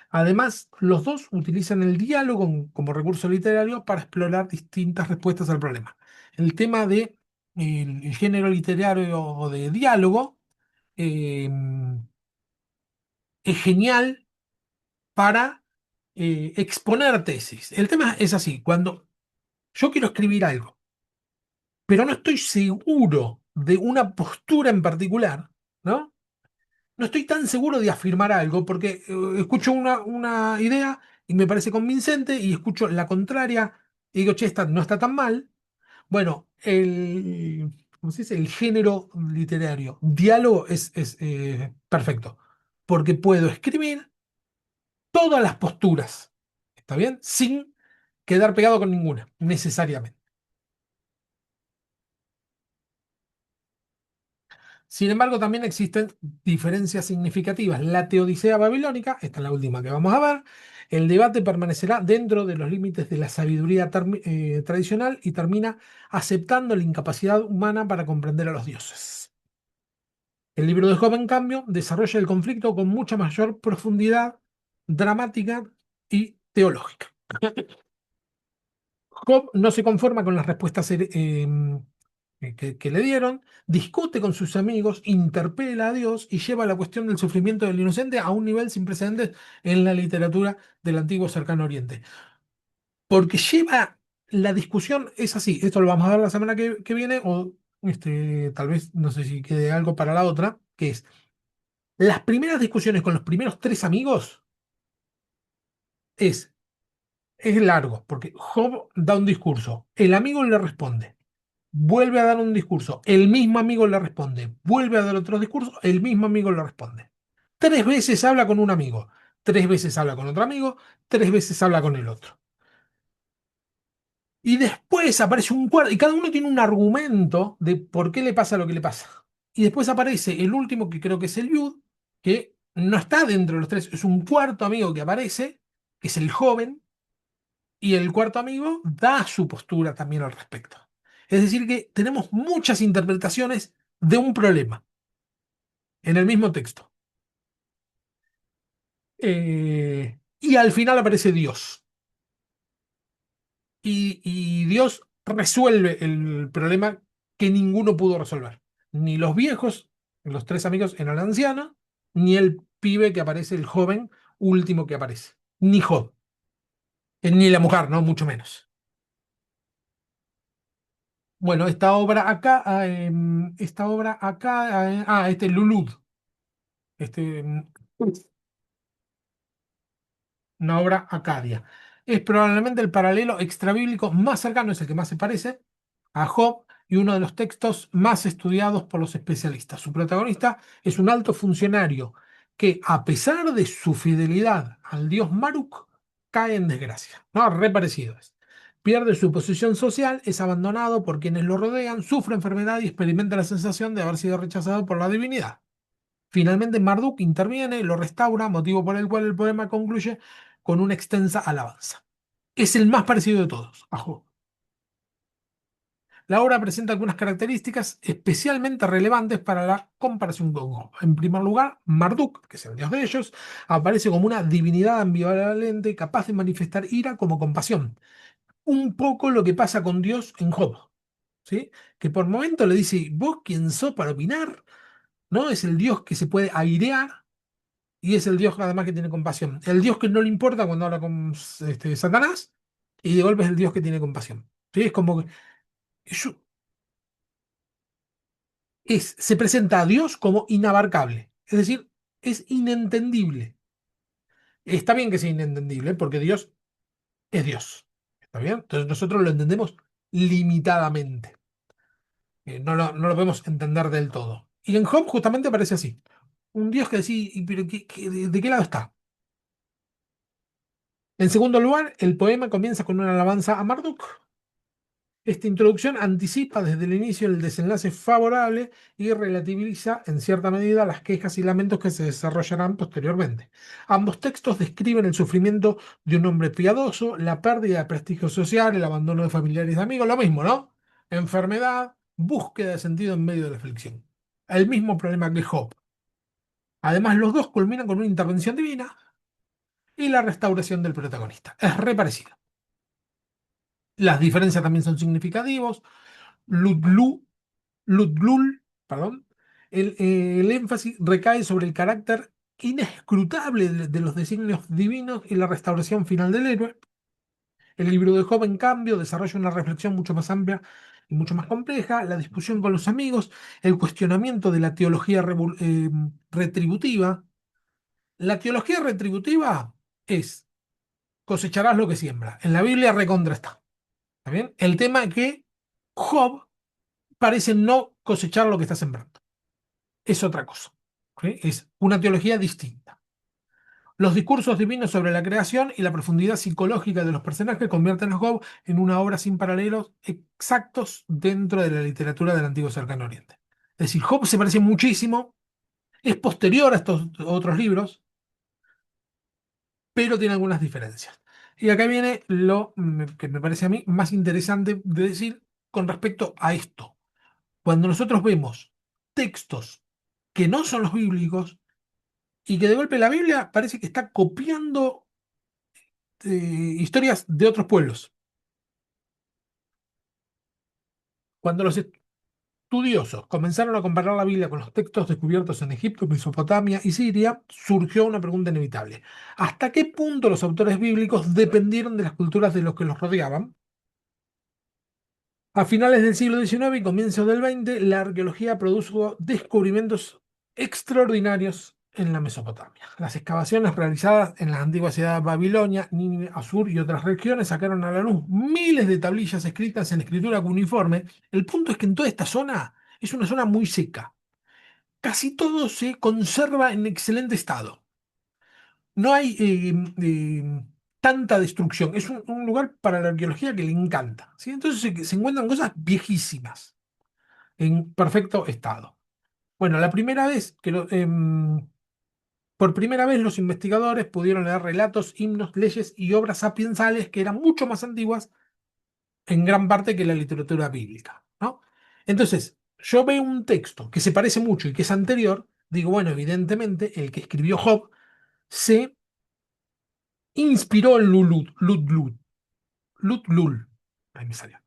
Además, los dos utilizan el diálogo como recurso literario para explorar distintas respuestas al problema. El tema de el género literario o de diálogo eh, es genial para exponer tesis. El tema es así, cuando yo quiero escribir algo, pero no estoy seguro de una postura en particular, ¿no? No estoy tan seguro de afirmar algo porque escucho una idea y me parece convincente y escucho la contraria y digo, che, esta no está tan mal. Bueno, ¿cómo se dice? El género literario, diálogo es perfecto, porque puedo escribir todas las posturas, ¿está bien? Sin quedar pegado con ninguna, necesariamente. Sin embargo, también existen diferencias significativas. La Teodicea babilónica, esta es la última que vamos a ver, el debate permanecerá dentro de los límites de la sabiduría tradicional y termina aceptando la incapacidad humana para comprender a los dioses. El libro de Job, en cambio, desarrolla el conflicto con mucha mayor profundidad dramática y teológica. Job no se conforma con las respuestas que le dieron, discute con sus amigos, interpela a Dios y lleva la cuestión del sufrimiento del inocente a un nivel sin precedentes en la literatura del antiguo cercano Oriente. Porque lleva la discusión, es así, esto lo vamos a ver la semana que viene, o tal vez, no sé si quede algo para la otra, que es las primeras discusiones con los primeros tres amigos es, es largo, porque Job da un discurso, el amigo le responde. Vuelve a dar un discurso, el mismo amigo le responde, vuelve a dar otro discurso, el mismo amigo le responde. Tres veces habla con un amigo, tres veces habla con otro amigo, tres veces habla con el otro. Y después aparece un cuarto, y cada uno tiene un argumento de por qué le pasa lo que le pasa. Y después aparece el último, que creo que es el Yud, que no está dentro de los tres, es un cuarto amigo que aparece, que es el joven, y el cuarto amigo da su postura también al respecto. Es decir, que tenemos muchas interpretaciones de un problema en el mismo texto. Y al final aparece Dios. Y Dios resuelve el problema que ninguno pudo resolver. Ni los viejos, los tres amigos en el anciano, ni el pibe que aparece, el joven último que aparece. Ni Job. Ni la mujer, ¿no? Mucho menos. Bueno, esta obra acá, este Lulud, este, una obra acadia. Es probablemente el paralelo extrabíblico más cercano, es el que más se parece a Job y uno de los textos más estudiados por los especialistas. Su protagonista es un alto funcionario que, a pesar de su fidelidad al dios Maruk, cae en desgracia. No, re parecido es. Pierde su posición social, es abandonado por quienes lo rodean, sufre enfermedad y experimenta la sensación de haber sido rechazado por la divinidad. Finalmente Marduk interviene, lo restaura, motivo por el cual el poema concluye con una extensa alabanza. Es el más parecido de todos a Job. La obra presenta algunas características especialmente relevantes para la comparación con Job. En primer lugar, Marduk, que es el dios de ellos, aparece como una divinidad ambivalente capaz de manifestar ira como compasión. Un poco lo que pasa con Dios en Job, ¿sí? Que por momento le dice, ¿vos quién sos para opinar? ¿No? Es el dios que se puede airear y es el dios además que tiene compasión. El dios que no le importa cuando habla con Satanás y de golpe es el dios que tiene compasión. ¿Sí? Es como que yo- se presenta a Dios como inabarcable, es decir, es inentendible. Está bien que sea inentendible porque Dios es Dios. ¿Está bien? Entonces nosotros lo entendemos limitadamente. No lo podemos entender del todo. Y en Job justamente aparece así. Un Dios que decís, pero ¿de qué lado está? En segundo lugar, el poema comienza con una alabanza a Marduk. Esta introducción anticipa desde el inicio el desenlace favorable y relativiza en cierta medida las quejas y lamentos que se desarrollarán posteriormente. Ambos textos describen el sufrimiento de un hombre piadoso, la pérdida de prestigio social, el abandono de familiares y amigos, lo mismo, ¿no? Enfermedad, búsqueda de sentido en medio de la aflicción. El mismo problema que Job. Además, los dos culminan con una intervención divina y la restauración del protagonista. Es re parecido. Las diferencias también son significativas. Ludlu, Ludlul, perdón, el énfasis recae sobre el carácter inescrutable de los designios divinos y la restauración final del héroe. El libro de Job, en cambio, desarrolla una reflexión mucho más amplia y mucho más compleja, la discusión con los amigos, el cuestionamiento de la teología retributiva. La teología retributiva es cosecharás lo que siembras. En la Biblia recontra está. ¿Está bien? El tema es que Job parece no cosechar lo que está sembrando. Es otra cosa. ¿Ok? Es una teología distinta. Los discursos divinos sobre la creación y la profundidad psicológica de los personajes convierten a Job en una obra sin paralelos exactos dentro de la literatura del antiguo Cercano Oriente. Es decir, Job se parece muchísimo, es posterior a estos otros libros, pero tiene algunas diferencias. Y acá viene lo que me parece a mí más interesante de decir con respecto a esto. Cuando nosotros vemos textos que no son los bíblicos y que de golpe la Biblia parece que está copiando historias de otros pueblos. Cuando los estudiosos comenzaron a comparar la Biblia con los textos descubiertos en Egipto, Mesopotamia y Siria, surgió una pregunta inevitable. ¿Hasta qué punto los autores bíblicos dependieron de las culturas de los que los rodeaban? A finales del siglo XIX y comienzos del XX, la arqueología produjo descubrimientos extraordinarios en la Mesopotamia. Las excavaciones realizadas en las antiguas ciudades de Babilonia, Nínive, Asur y otras regiones sacaron a la luz miles de tablillas escritas en escritura cuneiforme. El punto es que en toda esta zona es una zona muy seca. Casi todo se conserva en excelente estado. No hay tanta destrucción. Es un lugar para la arqueología que le encanta, ¿sí? Entonces se encuentran cosas viejísimas en perfecto estado. Bueno, la primera vez por primera vez los investigadores pudieron leer relatos, himnos, leyes y obras sapiensales que eran mucho más antiguas en gran parte que la literatura bíblica, ¿no? Entonces, yo veo un texto que se parece mucho y que es anterior, digo, bueno, evidentemente el que escribió Job se inspiró en Lutlul. Ahí me salió.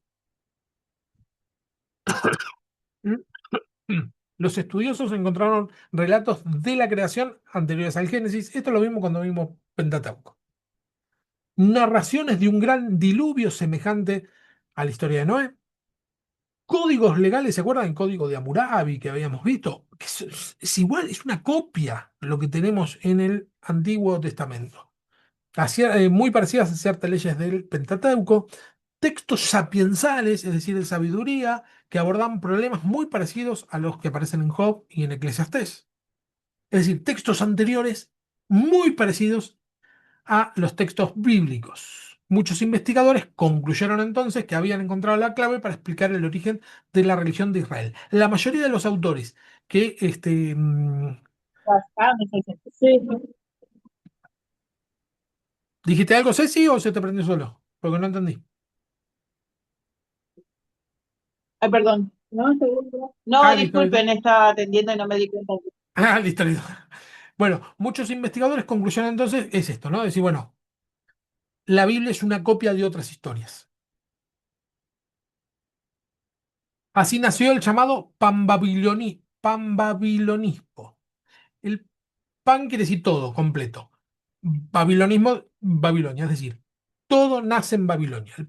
Los estudiosos encontraron relatos de la creación anteriores al Génesis. Esto lo vimos cuando vimos Pentateuco. Narraciones de un gran diluvio semejante a la historia de Noé. Códigos legales, ¿se acuerdan del código de Hammurabi que habíamos visto? Que es igual, es una copia de lo que tenemos en el Antiguo Testamento. Muy parecidas a ciertas leyes del Pentateuco. Textos sapiensales, es decir, de sabiduría, que abordan problemas muy parecidos a los que aparecen en Job y en Eclesiastés. Es decir, textos anteriores muy parecidos a los textos bíblicos. Muchos investigadores concluyeron entonces que habían encontrado la clave para explicar el origen de la religión de Israel. La mayoría de los autores que Sí. ¿dijiste algo, Ceci, o se te prendió solo? Porque no entendí. Ay, perdón. No, seguro. No, Ah, listo, listo. disculpen, estaba atendiendo y no me di cuenta. Ah, listo, listo. Bueno, muchos investigadores concluyeron entonces es esto, ¿no? Decir, bueno, la Biblia es una copia de otras historias. Así nació el llamado panbabilonismo. El pan quiere decir todo, completo. Babilonismo, Babilonia, es decir, todo nace en Babilonia. El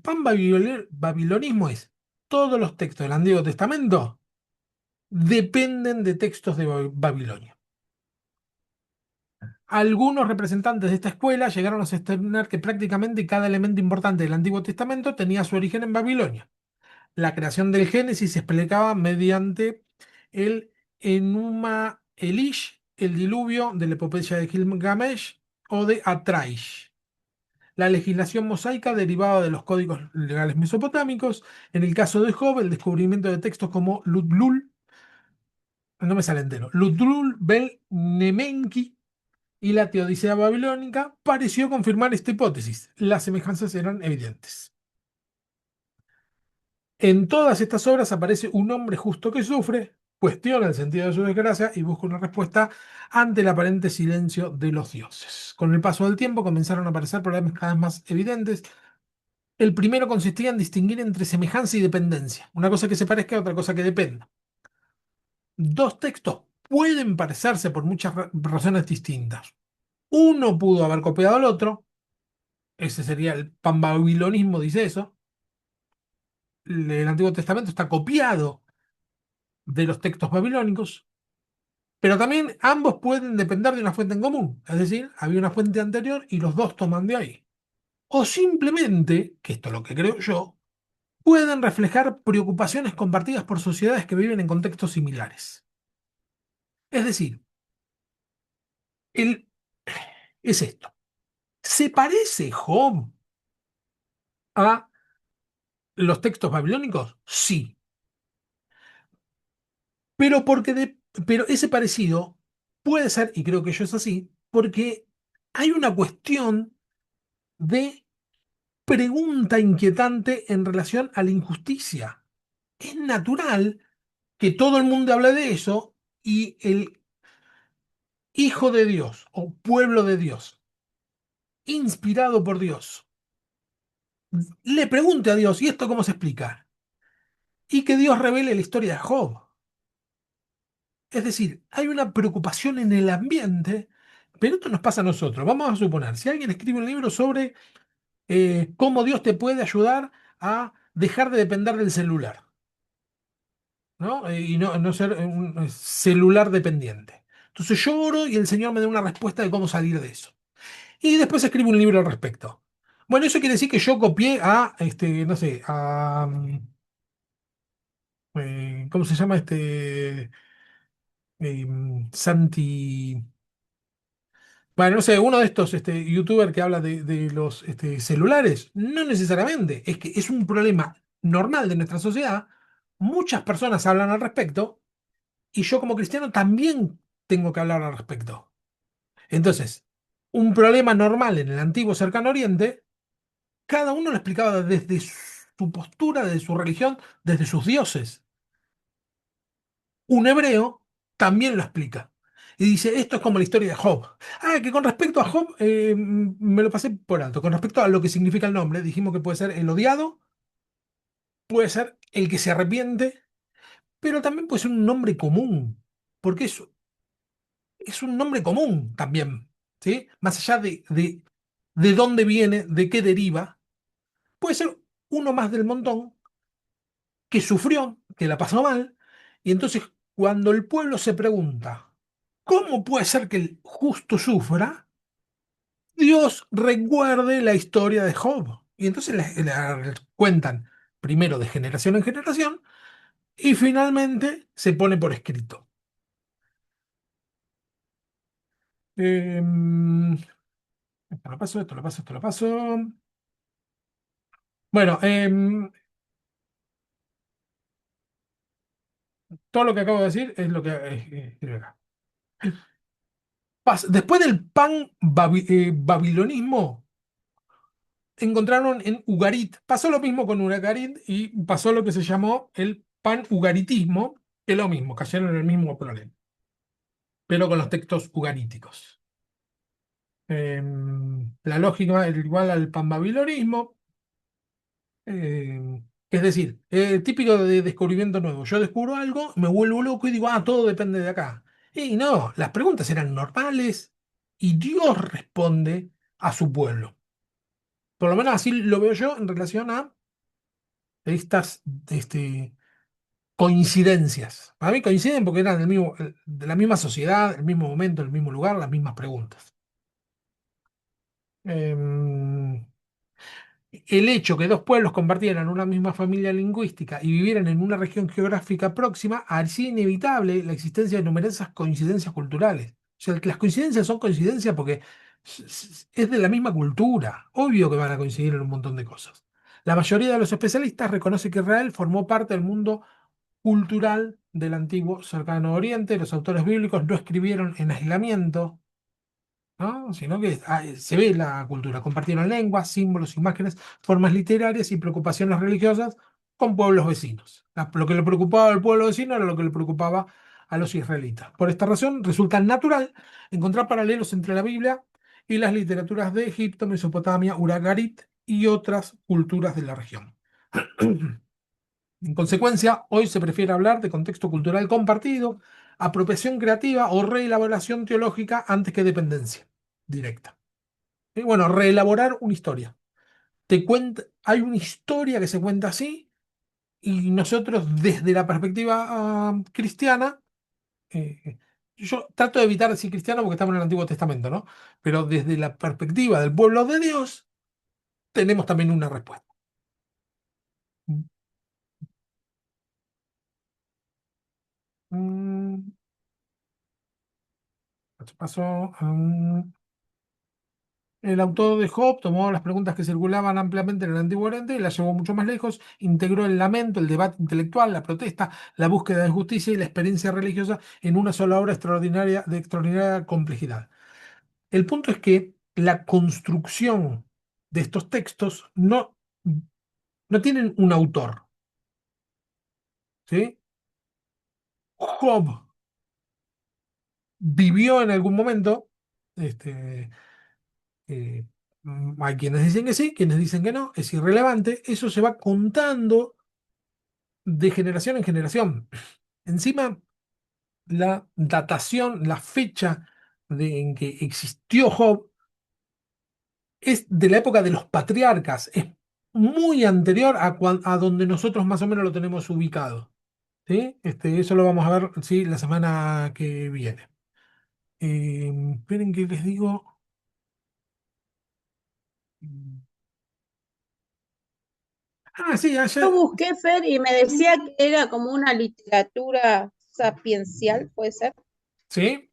babilonismo es todos los textos del Antiguo Testamento dependen de textos de Babilonia. Algunos representantes de esta escuela llegaron a sostener que prácticamente cada elemento importante del Antiguo Testamento tenía su origen en Babilonia. La creación del Génesis se explicaba mediante el Enuma Elish, el diluvio de la epopeya de Gilgamesh o de Atraish. La legislación mosaica derivaba de los códigos legales mesopotámicos. En el caso de Job, el descubrimiento de textos como Lutlul, no me sale entero, Lutlul Bel Nemenki y la Teodicea babilónica pareció confirmar esta hipótesis. Las semejanzas eran evidentes. En todas estas obras aparece un hombre justo que sufre, cuestiona el sentido de su desgracia y busca una respuesta ante el aparente silencio de los dioses. Con el paso del tiempo comenzaron a aparecer problemas cada vez más evidentes. El primero consistía en distinguir entre semejanza y dependencia, una cosa que se parezca a otra cosa que dependa. Dos textos pueden parecerse por muchas razones distintas. Uno pudo haber copiado al otro, ese sería el panbabilonismo, dice eso, el Antiguo Testamento está copiado de los textos babilónicos, pero también ambos pueden depender de una fuente en común. Es decir, había una fuente anterior y los dos toman de ahí. O simplemente, que esto es lo que creo yo, pueden reflejar preocupaciones compartidas por sociedades que viven en contextos similares. Es decir, el, es esto. ¿Se parece Job a los textos babilónicos? Sí, pero, pero ese parecido puede ser, y creo que yo es así, porque hay una cuestión de pregunta inquietante en relación a la injusticia. Es natural que todo el mundo hable de eso y el Hijo de Dios o pueblo de Dios, inspirado por Dios, le pregunte a Dios, ¿y esto cómo se explica? Y que Dios revele la historia de Job. Es decir, hay una preocupación en el ambiente, pero esto nos pasa a nosotros. Vamos a suponer, si alguien escribe un libro sobre cómo Dios te puede ayudar a dejar de depender del celular, ¿no? Y no ser un celular dependiente. Entonces yo oro y el Señor me da una respuesta de cómo salir de eso. Y después escribo un libro al respecto. Bueno, eso quiere decir que yo copié a, no sé, a, ¿cómo se llama Santi? Bueno, no sé, uno de estos youtubers que habla de los celulares. No necesariamente, es que es un problema normal de nuestra sociedad. Muchas personas hablan al respecto y yo como cristiano también tengo que hablar al respecto. Entonces, un problema normal en el antiguo cercano oriente, cada uno lo explicaba desde su postura, desde su religión, desde sus dioses. Un hebreo también lo explica. Y dice, esto es como la historia de Job. Ah, que con respecto a Job, me lo pasé por alto. Con respecto a lo que significa el nombre, dijimos que puede ser el odiado, puede ser el que se arrepiente, pero también puede ser un nombre común, porque es un nombre común también, ¿sí? Más allá de dónde viene, de qué deriva, puede ser uno más del montón que sufrió, que la pasó mal, y entonces cuando el pueblo se pregunta, ¿cómo puede ser que el justo sufra? Dios recuerde la historia de Job. Y entonces la cuentan primero de generación en generación y finalmente se pone por escrito. Esto lo paso, esto lo paso, esto lo paso. Bueno, todo lo que acabo de decir es lo que escribe acá. Después del babilonismo, encontraron en Ugarit. Pasó lo mismo con Ugarit y pasó lo que se llamó el pan-ugaritismo, que es lo mismo, cayeron en el mismo problema, pero con los textos ugaríticos. La lógica es igual al panbabilonismo, es decir, típico de descubrimiento nuevo. Yo descubro algo, me vuelvo loco y digo, ah, todo depende de acá. Y no, las preguntas eran normales y Dios responde a su pueblo. Por lo menos así lo veo yo en relación a estas coincidencias. Para mí coinciden porque eran de la misma sociedad, el mismo momento, el mismo lugar, las mismas preguntas. Em, el hecho que dos pueblos compartieran una misma familia lingüística y vivieran en una región geográfica próxima hacía inevitable la existencia de numerosas coincidencias culturales. O sea, que las coincidencias son coincidencias porque es de la misma cultura. Obvio que van a coincidir en un montón de cosas. La mayoría de los especialistas reconoce que Israel formó parte del mundo cultural del antiguo cercano oriente. Los autores bíblicos no escribieron en aislamiento, ¿no? Sino que se ve la cultura. Compartieron lenguas, símbolos, imágenes, formas literarias y preocupaciones religiosas con pueblos vecinos. Lo que le preocupaba al pueblo vecino era lo que le preocupaba a los israelitas. Por esta razón, resulta natural encontrar paralelos entre la Biblia y las literaturas de Egipto, Mesopotamia, Uragarit y otras culturas de la región. En consecuencia, hoy se prefiere hablar de contexto cultural compartido, apropiación creativa o reelaboración teológica antes que dependencia directa. Y bueno, reelaborar una historia. Hay una historia que se cuenta así Y nosotros, desde la perspectiva cristiana, eh, yo trato de evitar decir cristiano porque estamos en el Antiguo Testamento, ¿no? Pero desde la perspectiva del pueblo de Dios, tenemos también una respuesta. Mm, Pasó. El autor de Job tomó las preguntas que circulaban ampliamente en el Antiguo Oriente y las llevó mucho más lejos, integró el lamento, el debate intelectual, la protesta, la búsqueda de justicia y la experiencia religiosa en una sola obra extraordinaria de extraordinaria complejidad. El punto es que la construcción de estos textos no tienen un autor, ¿sí? Job vivió en algún momento, este, eh, hay quienes dicen que sí, quienes dicen que no, es irrelevante, eso se va contando de generación en generación. Encima, la datación, la fecha en que existió Job es de la época de los patriarcas, es muy anterior a donde nosotros más o menos lo tenemos ubicado. ¿Sí? Eso lo vamos a ver, sí, la semana que viene. Esperen que les digo. Sí, Yo ayer. busqué, Fer, y me decía que era como una literatura sapiencial, ¿puede ser? Sí.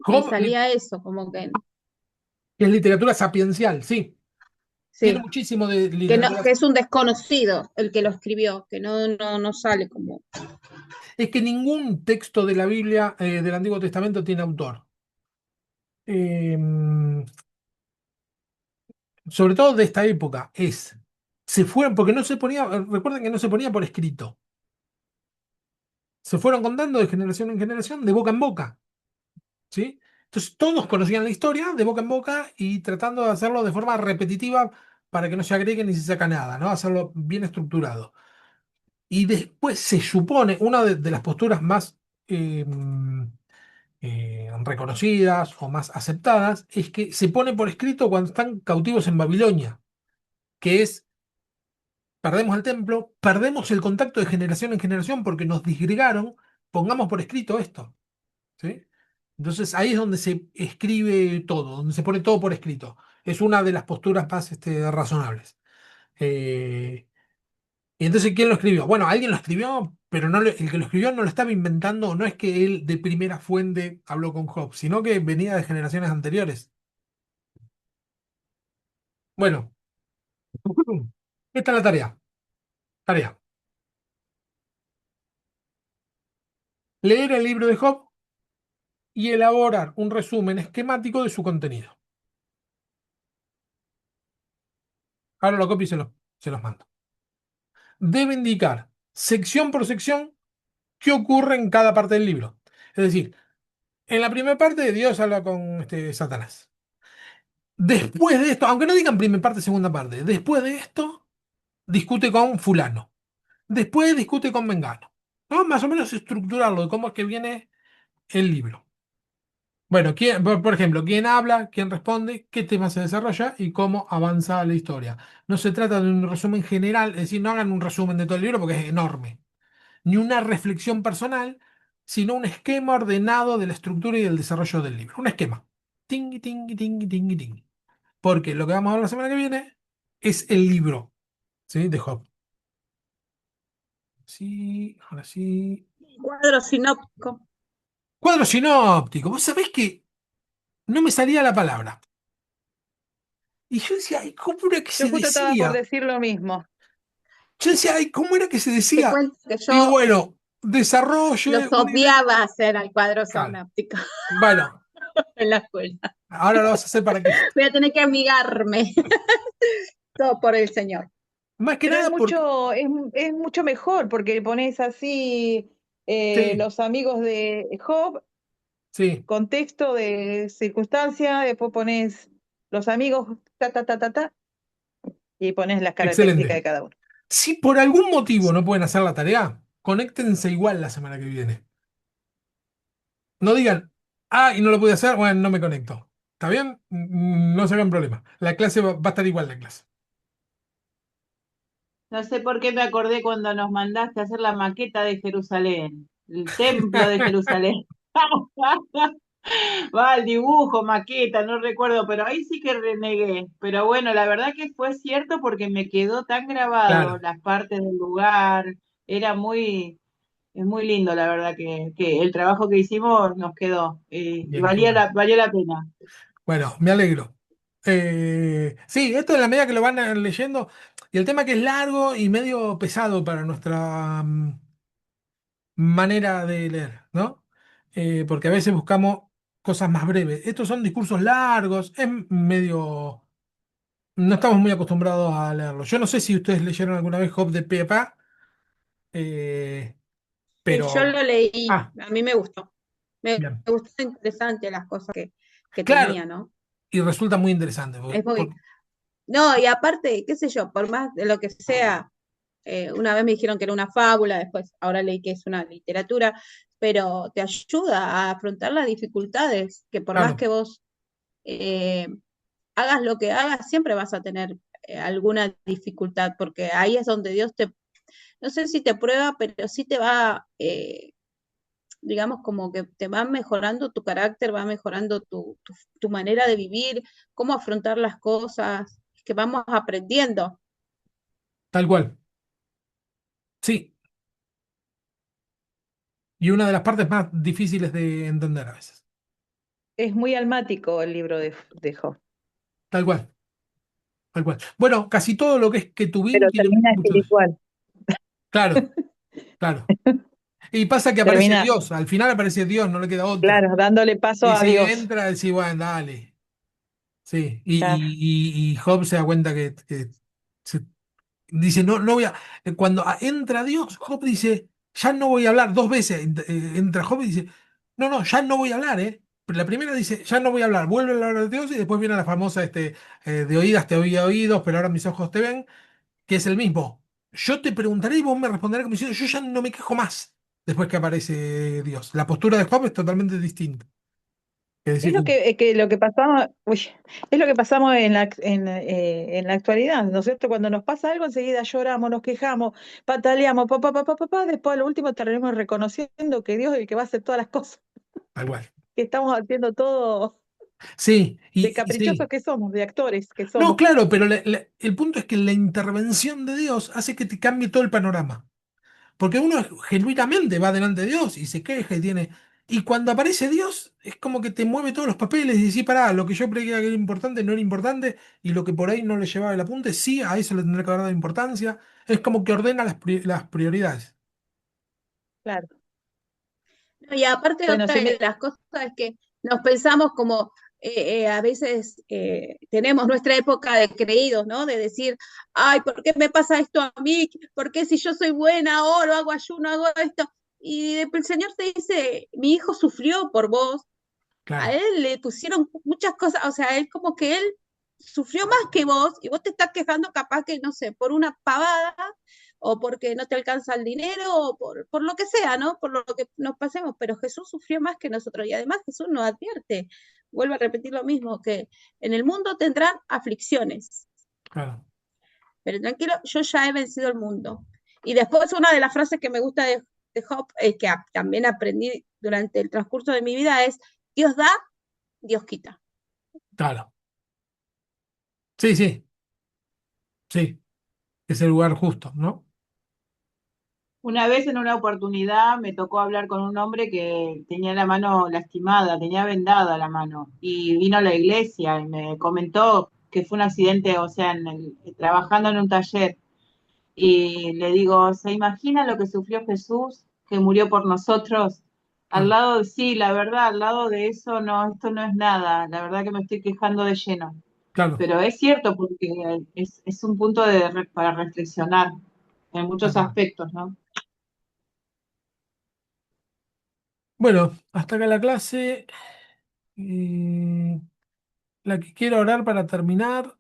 Me Job salía eso, como que es literatura sapiencial, sí. Tiene sí, muchísimo de que no, literatura. que es un desconocido el que lo escribió, que no sale como. Es que ningún texto de la Biblia, del Antiguo Testamento, tiene autor. Eh, Sobre todo de esta época, se fueron, porque no se ponía, recuerden que no se ponía por escrito. Se fueron contando de generación en generación, de boca en boca, ¿sí? Entonces todos conocían la historia de boca en boca y tratando de hacerlo de forma repetitiva para que no se agregue ni se saca nada, ¿no? Hacerlo bien estructurado. Y después se supone, una de las posturas más reconocidas o más aceptadas es que se pone por escrito cuando están cautivos en Babilonia, que es, perdemos el templo, perdemos el contacto de generación en generación porque nos disgregaron, pongamos por escrito esto, ¿sí? Entonces ahí es donde se escribe todo, donde se pone todo por escrito. Es una de las posturas más razonables. Eh, y entonces, ¿quién lo escribió? Bueno, alguien lo escribió, pero el que lo escribió no lo estaba inventando, no es que él de primera fuente habló con Job, sino que venía de generaciones anteriores. Bueno, esta es la tarea. Tarea. Leer el libro de Job y elaborar un resumen esquemático de su contenido. Ahora lo copio y se los mando. Debe indicar, sección por sección, qué ocurre en cada parte del libro. Es decir, en la primera parte Dios habla con Satanás. Después de esto, aunque no digan primera parte, segunda parte, después de esto discute con fulano. Después discute con Mengano. ¿No? Más o menos estructurarlo de cómo es que viene el libro. Bueno, por ejemplo, quién habla, quién responde, qué tema se desarrolla y cómo avanza la historia. No se trata de un resumen general, es decir, no hagan un resumen de todo el libro porque es enorme, ni una reflexión personal, sino un esquema ordenado de la estructura y del desarrollo del libro. Un esquema. Ting, ting, ting, ting, ting. Porque lo que vamos a ver la semana que viene es el libro, ¿sí? De Job. Sí, ahora sí. Cuadro sinóptico. Cuadro sinóptico. Vos sabés que no me salía la palabra. Y yo decía, ay, ¿cómo era que Yo se justo estaba por decía? decir lo mismo. Yo decía, ay, ¿cómo era que se Te decía? cuento que Digo, yo bueno, desarrollo los una idea. obviaba hacer al cuadro Claro. sinóptico Bueno, en la escuela. ahora lo vas a hacer para Cristo. Voy a tener que amigarme. Todo por el Señor. Más que Pero nada porque, es mucho mejor porque pones así sí, los amigos de Job, sí, contexto de circunstancia, después pones los amigos, ta, ta, ta, ta, ta, y pones las características excelente. de cada uno. Si por algún motivo no pueden hacer la tarea, conéctense igual la semana que viene. No digan, y no lo pude hacer, bueno, no me conecto. ¿Está bien? No se hagan problema. La clase va a estar igual la clase. No sé por qué me acordé cuando nos mandaste a hacer la maqueta de Jerusalén, el templo de Jerusalén. Va, el dibujo, maqueta, no recuerdo, pero ahí sí que renegué. Pero bueno, la verdad que fue cierto porque me quedó tan grabado Claro, las partes del lugar. Era es muy lindo, la verdad, que el trabajo que hicimos nos quedó. Y bien, qué bueno. valió la pena. Bueno, me alegro. Sí, esto en la medida que lo van leyendo, y el tema que es largo y medio pesado para nuestra manera de leer, ¿no? Porque a veces buscamos cosas más breves. Estos son discursos largos, es medio... No estamos muy acostumbrados a leerlo. Yo no sé si ustedes leyeron alguna vez Job de pe a pa, eh, Sí, yo pero... lo leí, Ah, a mí me gustó. Me bien. gustó interesante las cosas que Claro, tenía, ¿no? y resulta muy interesante. Es muy, no, y aparte, qué sé yo, por más de lo que sea, una vez me dijeron que era una fábula, después ahora leí que es una literatura, pero te ayuda a afrontar las dificultades, que por más claro, que vos eh, hagas lo que hagas, siempre vas a tener alguna dificultad, porque ahí es donde Dios te, no sé si te prueba, pero sí te va, digamos, como que te va mejorando tu carácter, va mejorando tu manera de vivir, cómo afrontar las cosas, que vamos aprendiendo. tal cual. Sí, y una de las partes más difíciles de entender a veces. Es muy almático el libro de Job, Tal cual, tal cual. Bueno, casi todo lo que es Ketubim pero tiene termina mucho de eso. espiritual. Claro, claro. Y pasa que aparece Termina, Dios, al final aparece Dios, no le queda otra. claro, dándole paso Y a si Dios. entra, decís, bueno, dale. Sí, Claro. y Job se da cuenta que dice, no, no voy a... Cuando entra Dios, Job dice, ya no voy a hablar. Dos veces entra Job y dice, no, no, ya no voy a hablar, ¿eh? Pero la primera dice, ya no voy a hablar, vuelve a hablar de Dios y después viene la famosa, de oídas te oía oídos, pero ahora mis ojos te ven, que es el mismo. Yo te preguntaré y vos me responderás como diciendo, yo ya no me quejo más después que aparece Dios. La postura de Job es totalmente distinta. Es Es decir, lo que pasamos, uy, es lo que pasamos en la actualidad, ¿no es cierto? Cuando nos pasa algo, enseguida lloramos, nos quejamos, pataleamos, después a lo último estaremos reconociendo que Dios es el que va a hacer todas las cosas, tal cual. que estamos haciendo todo Sí, de y caprichosos sí. que somos, de actores que No, somos. claro, pero el punto es que la intervención de Dios hace que te cambie todo el panorama. Porque uno genuinamente va delante de Dios y se queja y tiene... Y cuando aparece Dios, es como que te mueve todos los papeles y decís, pará, lo que yo creía que era importante no era importante y lo que por ahí no le llevaba el apunte, sí, a eso le tendré que haber dado importancia. Es como que ordena las prioridades. Claro. Y aparte Bueno, otra si de me, las cosas es que nos pensamos como a veces tenemos nuestra época de creídos, ¿no? De decir, ay, ¿por qué me pasa esto a mí? ¿Por qué si yo soy buena, oro, hago ayuno, hago esto? Y el Señor te dice, mi hijo sufrió por vos, a Claro, él le pusieron muchas cosas, o sea, él como que él sufrió más que vos y vos te estás quejando capaz que, no sé, por una pavada o porque no te alcanza el dinero o por lo que sea, ¿no? Por lo que nos pasemos, pero Jesús sufrió más que nosotros y además Jesús nos advierte, vuelvo a repetir lo mismo, que en el mundo tendrán aflicciones, claro. pero tranquilo, yo ya he vencido el mundo. Y después una de las frases que me gusta de Job, que también aprendí durante el transcurso de mi vida es, Dios da, Dios quita. Claro. Sí, sí, sí. Es el lugar justo, ¿no? Una vez en una oportunidad me tocó hablar con un hombre que tenía la mano lastimada, tenía vendada la mano, y vino a la iglesia y me comentó que fue un accidente, o sea, trabajando en un taller. Y le digo, ¿se imagina lo que sufrió Jesús, que murió por nosotros? Al Claro, lado de, sí, la verdad, al lado de eso, no, esto no es nada, la verdad que me estoy quejando de lleno. claro. Pero es cierto, porque es un punto para reflexionar en Tal muchos cual. aspectos, ¿no? Bueno, hasta acá la clase. La que quiero orar para terminar